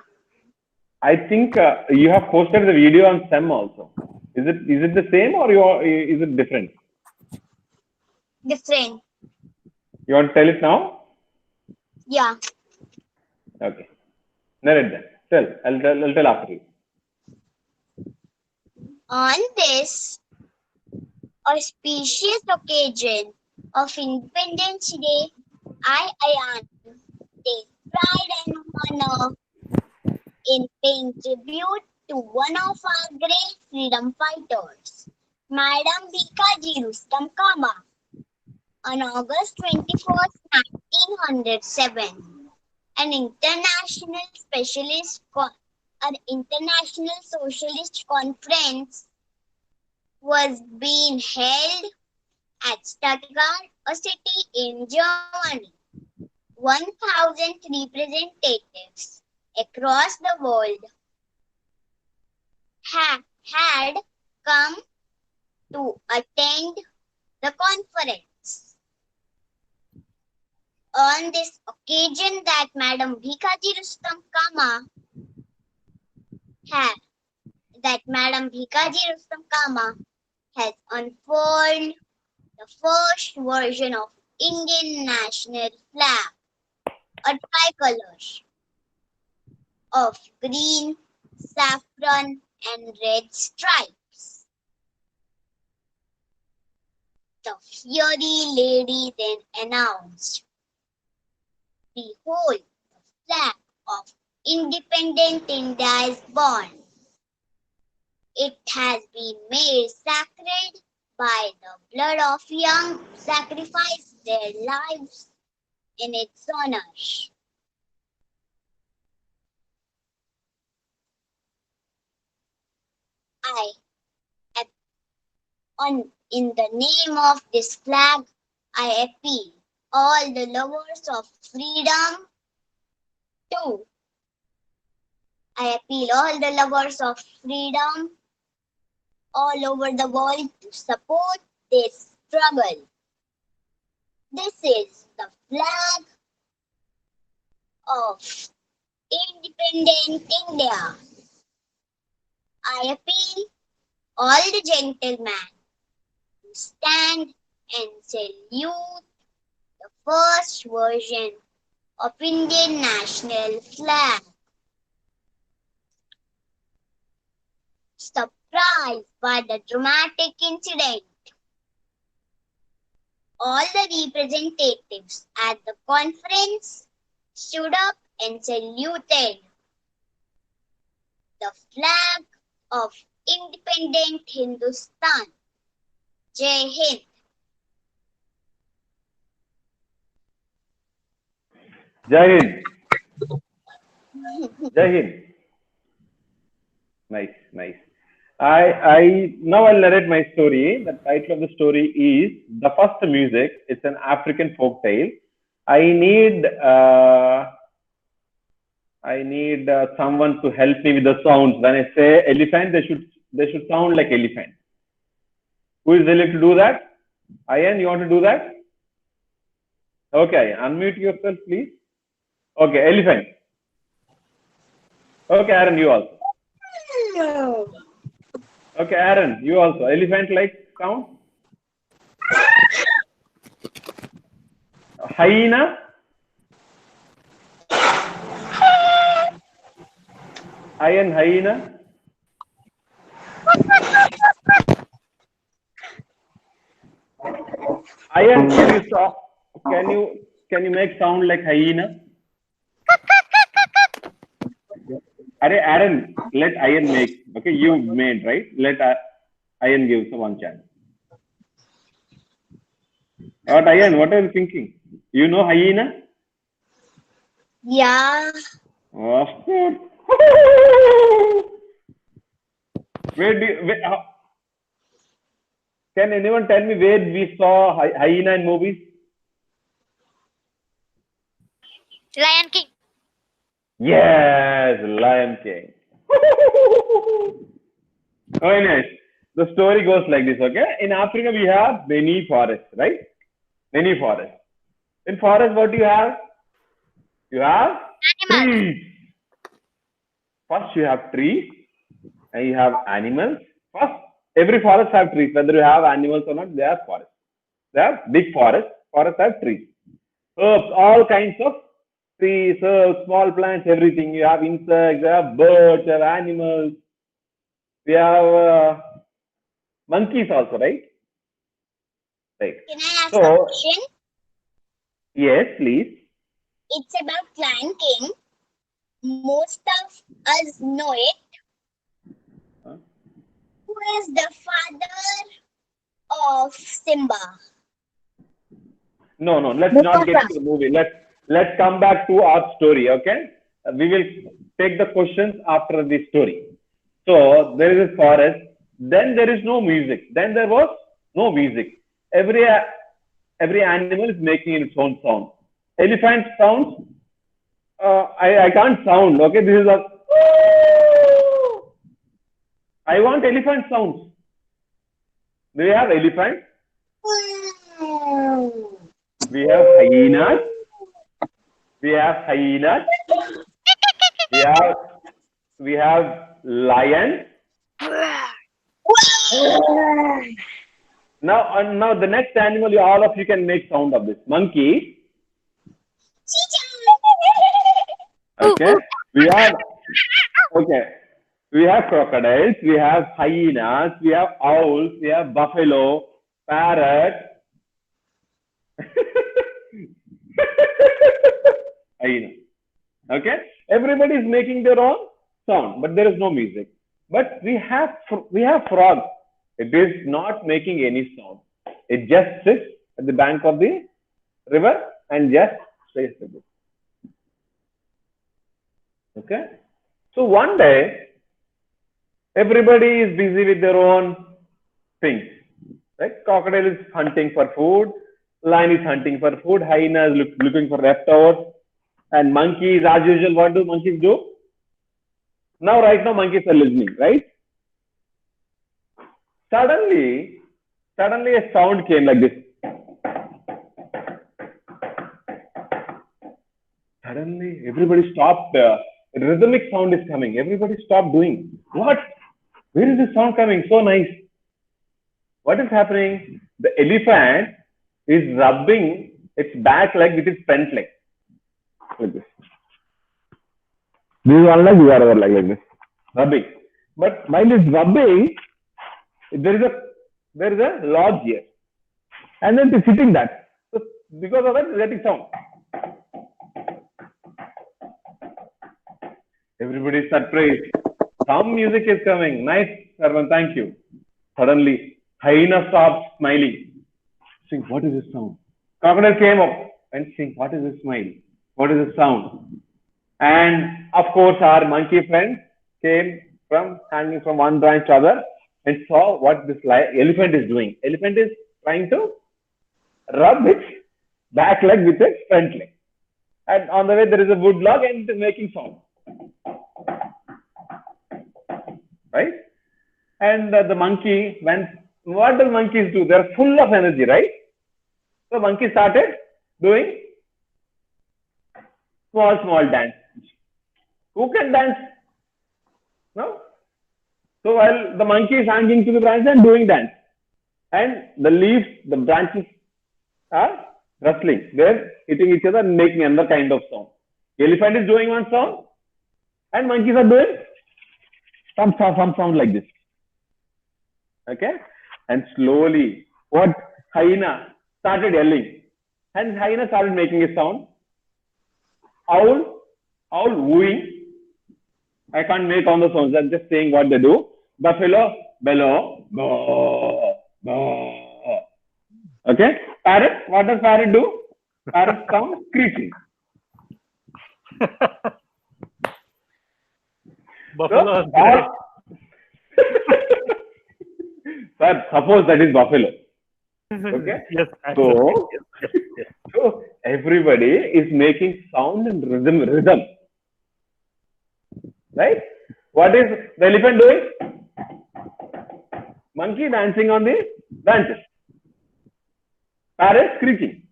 I think you have posted the video on SEM also. Is it the same or is it different? Different. You want to tell it now? Yeah. Okay. Narrate that. Tell. I'll tell after you. On this auspicious occasion of Independence Day I, Ayan, take pride and honor in paying tribute to one of our great freedom fighters, Madam Bikaji Rustam Kama, on August 21st, 1907. An international socialist conference was being held at Stuttgart, a city in Germany. 1,000 representatives across the world had come to attend the conference. On this occasion, that Madam Bikaji Rustam Kama has unfurled the first version of Indian national flag, a tricolor of green, saffron, and red stripes. The fiery lady then announced, "Behold, the flag of independent India is born. It has been made sacred by the blood of young who sacrificed their lives in its honor." In the name of this flag, I appeal all the lovers of freedom to all over the world to support this struggle. This is the flag of independent India. I appeal all the gentlemen to stand and salute the first version of Indian national flag. Surprised by the dramatic incident, all the representatives at the conference stood up and saluted the flag of independent Hindustan. Jai Hind. Jai Hind. Jai Hind. Nice, nice. Now I'll narrate my story. The title of the story is The First Music. It's an African folk tale. I need someone to help me with the sounds. When I say elephant, they should sound like elephant. Who is willing to do that? Ayan, you want to do that? Okay, unmute yourself, please. Okay, elephant. Okay, Aaron, you also. No. Okay, Aaron, you also. Elephant-like sound. Hyena. Ayan, hyena. Ayan, can you make sound like hyena? Aaron, let Ayan make. Okay, you made, right? Let Ayan give one chance. What, Ayan, what are you thinking? You know hyena? Yeah. Of course. Can anyone tell me where we saw hyena in movies? Lion King. Yes, Lion King. Very nice. The story goes like this, okay? In Africa, we have many forests, right? Many forests. In forest, what do you have? You have Animals. trees. First, you have trees, and you have animals. First, every forest have trees. Whether you have animals or not, they have forests. They have big forests. Forests have trees. Herbs, all kinds of trees, herbs, small plants, everything. You have insects, you have birds, you have animals. We have monkeys also, right? Right. Can I ask So, a question? Yes, please. It's about Lion King. Most of us know it. Huh? Who is the father of Simba? No, let's not get to the movie. Let's come back to our story, okay? We will take the questions after the story. So there is a forest. Then there is no music. Then there was no music. Every animal is making its own sound. Elephant sounds. I can't sound. Okay, this is a. I want elephant sounds. Do you have elephant? We have hyenas. We have lions. Now the next animal, all of you can make sound of this. Monkey. Okay. We have crocodiles. We have hyenas. We have owls. We have buffalo, parrot. Hyena. Okay. Everybody is making their own sound, but there is no music. But we have frog. It is not making any sound. It just sits at the bank of the river and just stays with it. Okay. So one day, everybody is busy with their own things. Right? Crocodile is hunting for food. Lion is hunting for food. Hyena is looking for leftovers. And monkeys, as usual, what do monkeys do? Right now, monkeys are listening, right? Suddenly a sound came like this. Suddenly, everybody stopped. A rhythmic sound is coming. Everybody stopped doing. What? Where is this sound coming? So nice. What is happening? The elephant is rubbing its back leg with its front leg. Like this. This is one leg, the other leg like this. Rubbing. But while it's rubbing, there is a lodge here. And then it's hitting that. So because of that, it's getting sound. Everybody is surprised. Some music is coming. Nice, Saravan, thank you. Suddenly, hyena stopped smiling. Saying, what is this sound? Crocodile came up and saying, what is this smile? What is this sound? And of course, our monkey friend came from hanging from one branch to other and saw what this elephant is doing. Elephant is trying to rub its back leg with its front leg. And on the way, there is a wood log and it is making sound. Right? And the monkey went, what do monkeys do? They're full of energy, right? So monkey started doing small dance. Who can dance? No? So while the monkey is hanging to the branch and doing dance, and the leaves, the branches are rustling. They're hitting each other and making another kind of sound. Elephant is doing one sound, and monkeys are doing some sound like this. Okay? And slowly, what hyena started yelling, and hyena started making a sound. Owl wooing. I can't make all the sounds. I'm just saying what they do. Buffalo, bellow, boo, boo. Okay? Parrot, what does parrot do? Parrot sound screeching. Buffalo. Sir, suppose that is buffalo. Okay? Yes. So everybody is making sound and rhythm. Right? What is the elephant doing? Monkey dancing on the branches. Parrot screeching.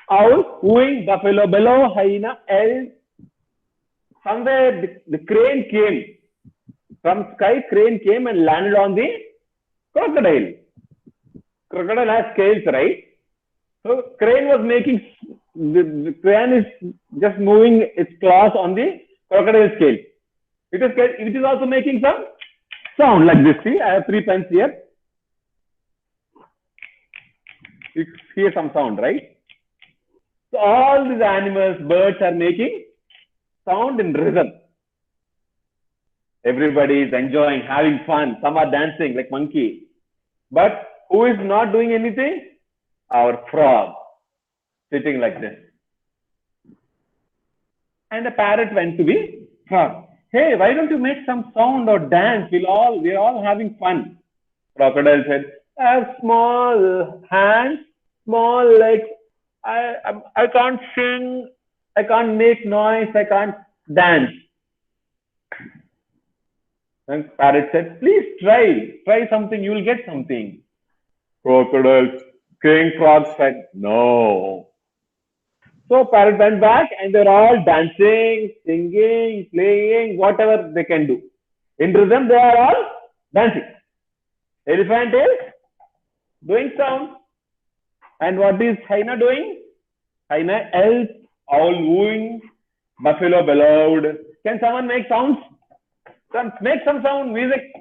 Owl wooing, buffalo bellow, hyena, elk. Somewhere the crane came. From sky, crane came and landed on the crocodile. Crocodile has scales, right? So crane was making, the crane is just moving its claws on the crocodile scale. It is also making some sound like this. See, I have 3 pens here. You hear some sound, right? So all these animals, birds are making sound in rhythm. Everybody is enjoying, having fun. Some are dancing like monkey. But who is not doing anything? Our frog, sitting like this. And the parrot went to the frog. Hey, why don't you make some sound or dance? We're all having fun. Crocodile said, I have small hands, small legs. I can't sing. I can't make noise. I can't dance. And parrot said, please try something. You will get something. Crocodile, king frog said, no. So parrot went back and they're all dancing, singing, playing, whatever they can do. In rhythm, they are all dancing. Elephant is doing sound. And what is hyena doing? Hyena yells, owl wooing, buffalo bellowed. Can someone make sounds? Make some sound, music.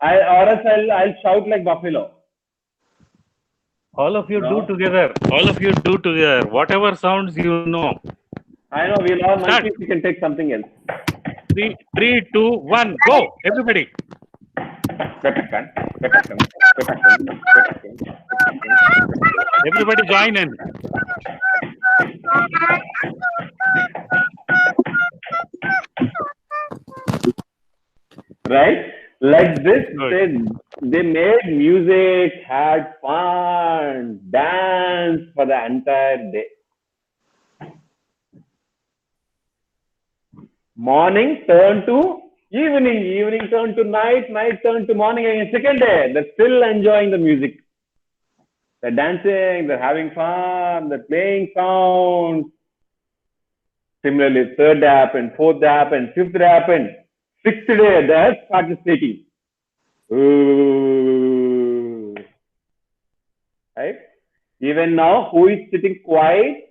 I'll shout like buffalo. All of you do together. All of you do together. Whatever sounds you know. I know, we'll all monkeys, we can take something else. 3, 2, 1, go! Everybody. Everybody join in. Right? Like this, they made music, had fun, danced for the entire day. Morning turned to evening, evening turned to night, night turned to morning again. Second day, they're still enjoying the music. They're dancing, they're having fun, they're playing sounds. Similarly, third day happened, fourth day happened, fifth day happened. Sixth day, they started speaking. Ooh. Right? Even now, who is sitting quiet?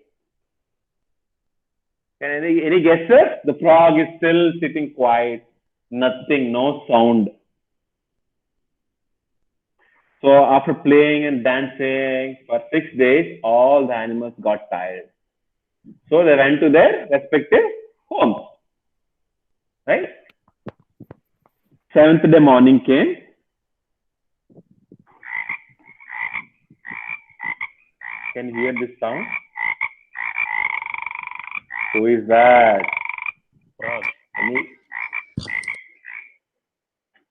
Can any guesses? The frog is still sitting quiet. Nothing, no sound. So after playing and dancing for 6 days, all the animals got tired. So they went to their respective homes. Right? Seventh day morning came. Can you hear this sound? Who is that? Frog.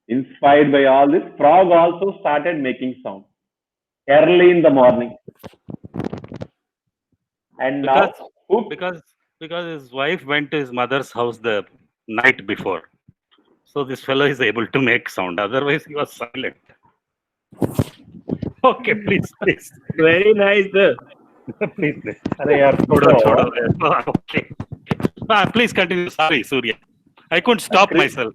Inspired by all this, frog also started making sound early in the morning. And because his wife went to his mother's house the night before. So this fellow is able to make sound. Otherwise, he was silent. Okay, please. Very nice, sir. please. Okay. Please continue. Sorry, Surya. I couldn't stop myself.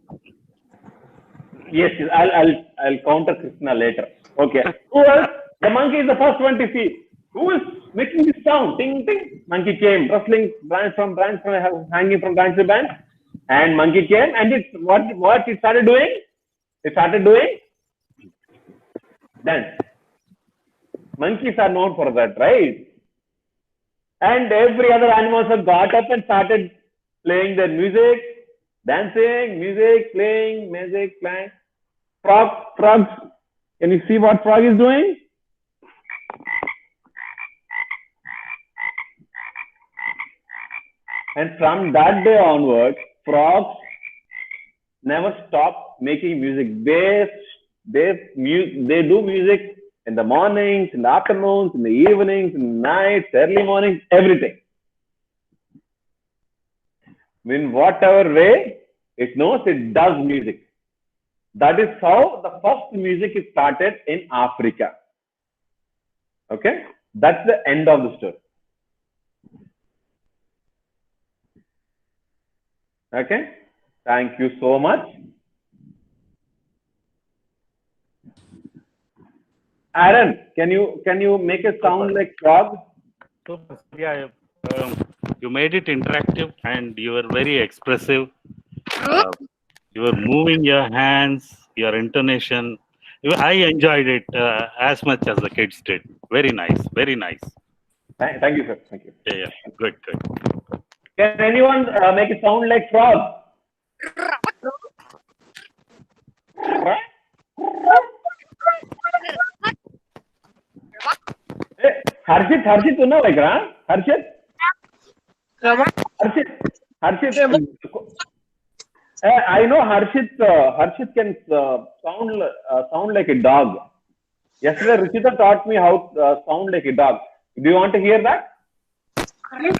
Yes, I'll counter Krishna later. Okay. Who else? The monkey is the first one to see. Who is making this sound? Ting, ting. Monkey came, rustling branch from branch, hanging from branch to branch. And monkey came, and what it started doing? It started doing dance. Monkeys are known for that, right? And every other animals have got up and started playing their music, dancing, music, playing, music, playing. Frogs. Can you see what frog is doing? And from that day onwards, frogs never stop making music. They do music in the mornings, in the afternoons, in the evenings, in the nights, early mornings, everything. In whatever way it knows, it does music. That is how the first music is started in Africa. Okay? That's the end of the story. Okay? Thank you so much. Aaron, can you make a sound like frog? So, yeah, you made it interactive and you were very expressive. You were moving your hands, your intonation. I enjoyed it as much as the kids did. Very nice. Very nice. Thank you, sir. Thank you. Yeah. Good. Can anyone make a sound like frog? Hey, Harshit, you know like, huh? Harshit, I know Harshit can sound like a dog. Yesterday, Rishitha taught me how to sound like a dog. Do you want to hear that? I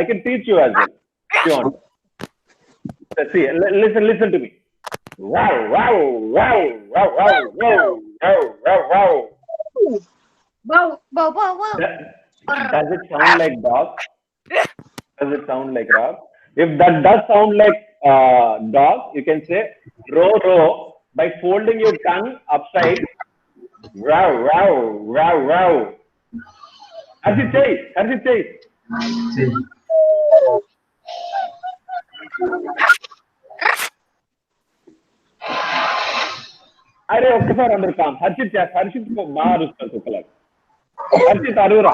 can teach you as well. If you want. See, listen to me. Wow, wow, wow, wow, wow, wow, wow, wow, wow. Wow, wow, wow, wow. Does it sound like dog? Does it sound like dog? If that does sound like dog, you can say row, row by folding your tongue upside. Wow, wow, wow, wow. Harshit, say. अरे ఒక్కసారి అందరు com Harshit బాగా అరుస్తారు కుక్కలాగా హర్షిత్ అరువురా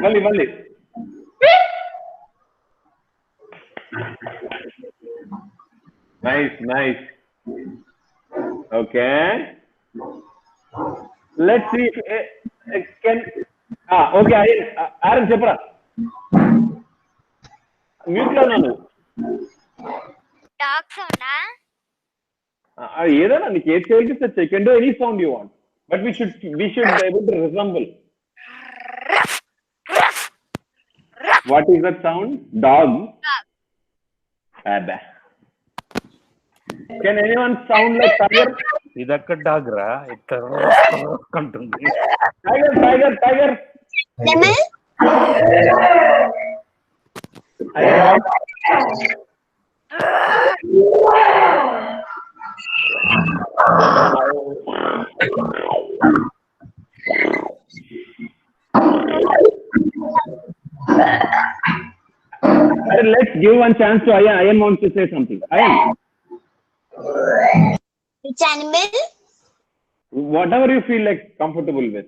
మళ్ళీ nice okay let's see if can okay Ayan చెప్పరా mute లో ఉన్నాను Dog sound, ఏదైనా నీకు ఏది చేయాలి you can do any sound you want but we should be able to resemble. What is that sound? Dog. Can anyone sound like tiger? ఇదక్క dog రా అంటుంది. Tiger. Let's give one chance to Ayan. Ayan wants to say something. Ayan. Which animal? Whatever you feel like comfortable with.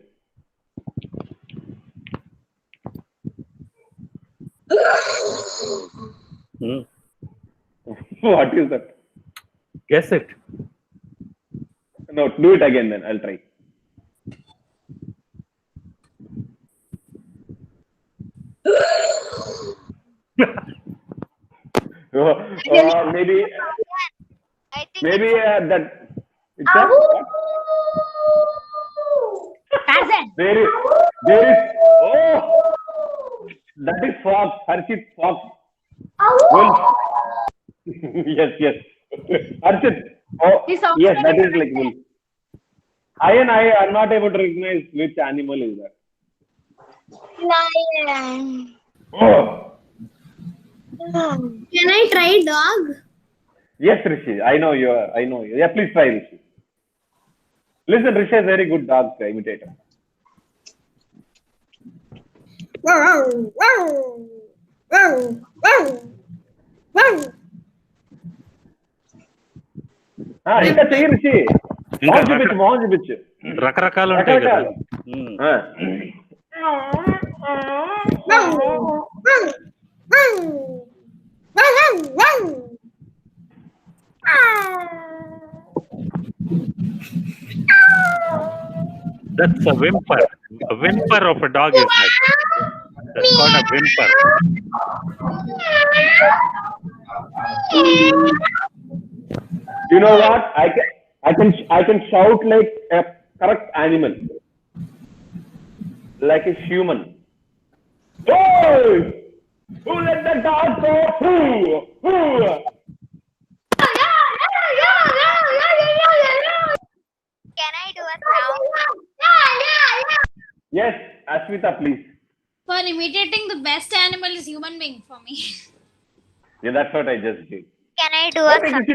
What is that? Guess it. No, do it again then. I'll try. Maybe I think that. It's a, Tarzan. there is. Oh, that is fox. Harshit, fox. Wolf. Yes. Harshit. Oh, yes, that is like wolf. Ayan, I am not able to recognize which animal is that. Lion. Oh. Can I try dog? Yes, Rishi. I know you. Yeah, please try, Rishi. Listen, Rishi is a very good dog imitator. ఇంకా చెయ్యి రిషి మోహన్ చూపించు రకరకాలు ఉంటాయి కదా. That's a whimper. A whimper of a dog is that. That's called a whimper. You know what? I can shout like a correct animal, like a human. Hey! Who let the dog go? Who? can I do a sound? Yes, Asmitha, please. For imitating the best animal is human being for me. Yeah, that's what I just did. Can I do a sound?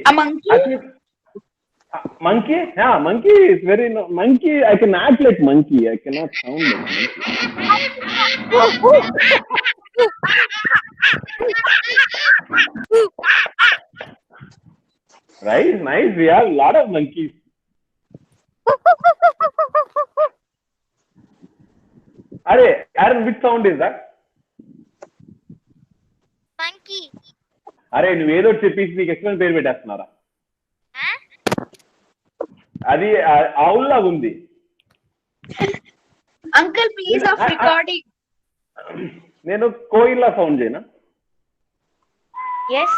A monkey? Monkey? Yeah, monkey is very monkey. I can act like monkey. I cannot sound like monkey. Right? Nice. We have a lot of monkeys. Aaron, which sound is that? Monkey. అరే నువ్వు ఏదో చెప్పేసి నీకు explain పేరు పెట్టేస్తున్నారా? అది ఆవుల్లా ఉంది. Uncle, please off recording. నేను కోయిల్లా sound చేయనా? Yes.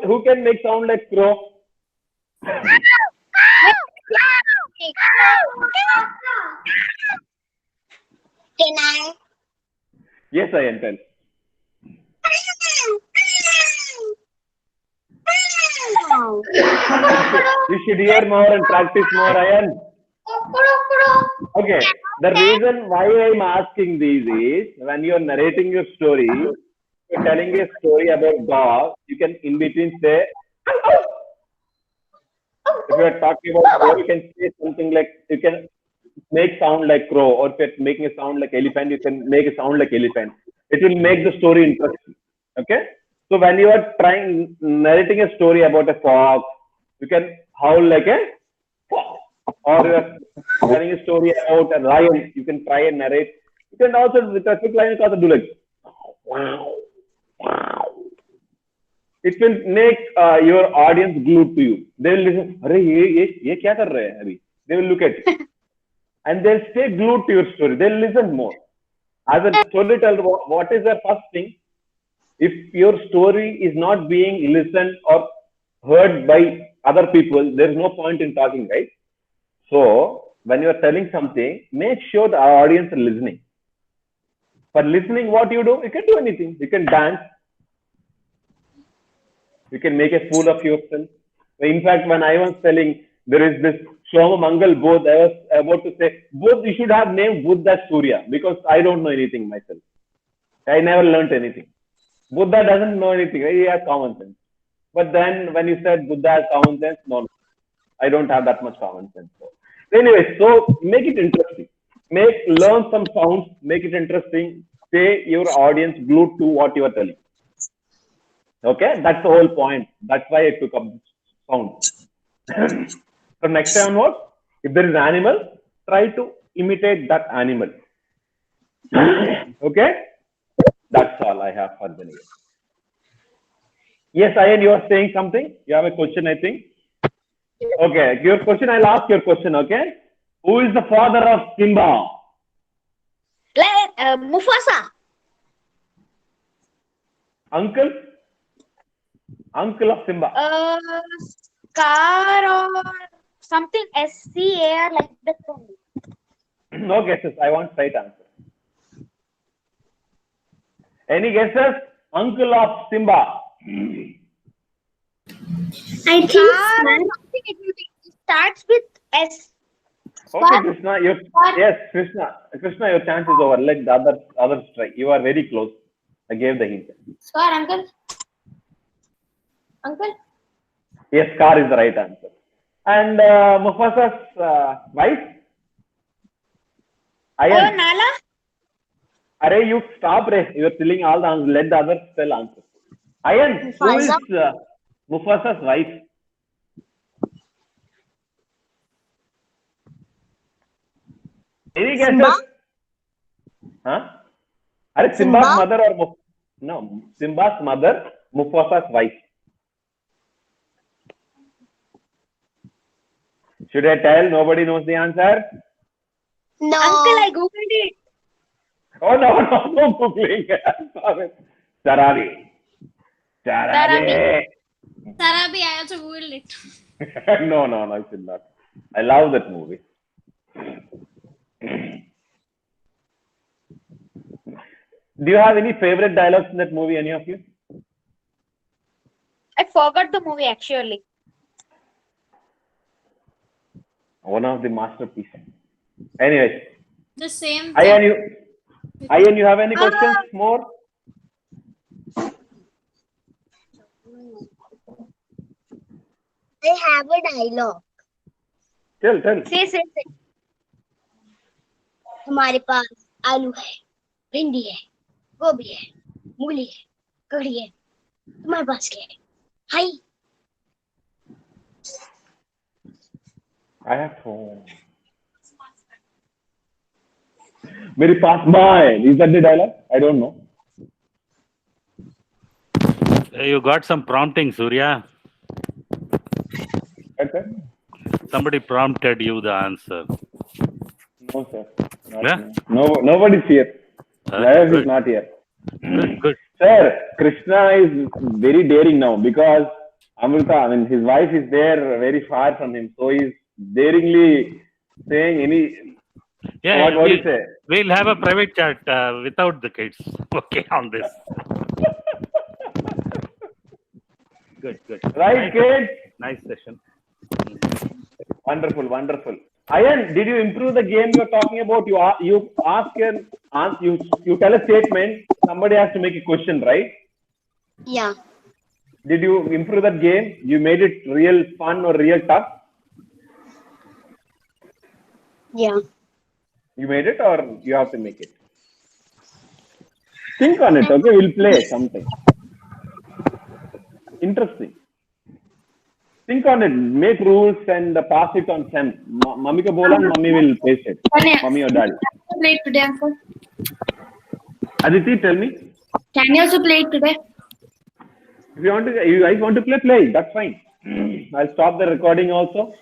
Who can make sound like crow? Can I? Yes, I am. Tell. You should hear more and practice more, Ayan. Okay. The reason why I'm asking these is when you're narrating your story, you're telling a story about dog, you can in between say, if you're talking about crow, you can say something like, you can make sound like crow, or if you're making a sound like elephant, you can make a sound like elephant. It will make the story interesting. Okay? So when you are narrating a story about a fox, you can howl like a fox. Or you are telling a story about a lion, you can try and narrate. You can also, with a quick line, you can also do like, wow, wow. It will make your audience glued to you. They will listen, "Arey, ye kya kar rahe hai abhi?" They will look at it. And they'll stay glued to your story. They'll listen more. As a storyteller, what is the first thing? If your story is not being listened or heard by other people, there is no point in talking, right? So, when you are telling something, make sure the audience are listening. For listening, what you do? You can do anything. You can dance. You can make a fool of yourself. In fact, when I was telling, there is this Shoma Mangal Bodh, I was about to say, Bodh, you should have named Buddha Surya, because I don't know anything myself. I never learnt anything. Buddha doesn't know anything. Right? He has common sense. But then when you said Buddha has common sense, no, I don't have that much common sense. So, anyway, so make it interesting. Learn some sounds, make it interesting. Stay your audience glued to what you are telling. Okay, that's the whole point. That's why I took up this sound. So next time onwards, if there is an animal, try to imitate that animal. Okay, that's all I have for the day. Yes, Ayan, you are saying something. You have a question, I think. Okay, your question. I'll ask your question. Okay, who is the father of Simba? Mufasa. Uncle of Simba. Scar or something. SCAR like that. No guesses. I want right answer. Any guesses? Uncle of Simba. I think Something it starts with S. Okay, Krishna. Yes, Krishna, your chance is over. Let the others try. You are very close. I gave the hint. Scar, uncle. Uncle. Yes, Scar is the right answer. And Mufasa's wife? Ayan. Oh, Nala. Arey, you stop, Ray. You are telling all the answers. Let the others tell answers. Ayan, who is Mufasa's wife? Any guesses? Huh? Are Simba's mother or no? Simba's mother, Mufasa's wife. Should I tell? Nobody knows the answer. No. Uncle, I googled it. Oh no googling. Saravi. Sarabi, I also googled it. No, I should not. I love that movie. Do you have any favorite dialogues in that movie, any of you? I forgot the movie actually. One of the masterpieces. Anyways, The same Ayan, thing. you have any questions more? I have a dialogue. Tell. Say. हमारे पास आलू है, भिंडी है, गोभी है, मूली है, ककड़ी है. तुम्हारे पास क्या है? हाय. I have phone. मेरे पास mine. Is that the dialogue? I don't know. You got some prompting, Surya. Okay. Somebody prompted you the answer. No, sir. Not Yeah? me. No, nobody's here. Layesh is Good. not here. Good. Sir, Krishna is very daring now because Amrita, I mean, his wife is there very far from him. So he's daringly saying any. Yeah, What do you say? we'll have a private chat without the kids. Okay, on this. Good. Right, Nice, kids? nice session. Wonderful, wonderful. Ayan, did you improve the game you were talking about? You tell a statement. Somebody has to make a question, right? Yeah. Did you improve that game? You made it real fun or real tough? Yeah. You made it or you have to make it? Think on it, okay? We'll play something. Interesting. Think on it. Make rules and pass it on SEM. Mummy ka bola and mummy will paste it. Mummy or daddy. Can you play it today, Uncle? Aditi, tell me. Can you also play it today? If you guys want to play, that's fine. I'll stop the recording also.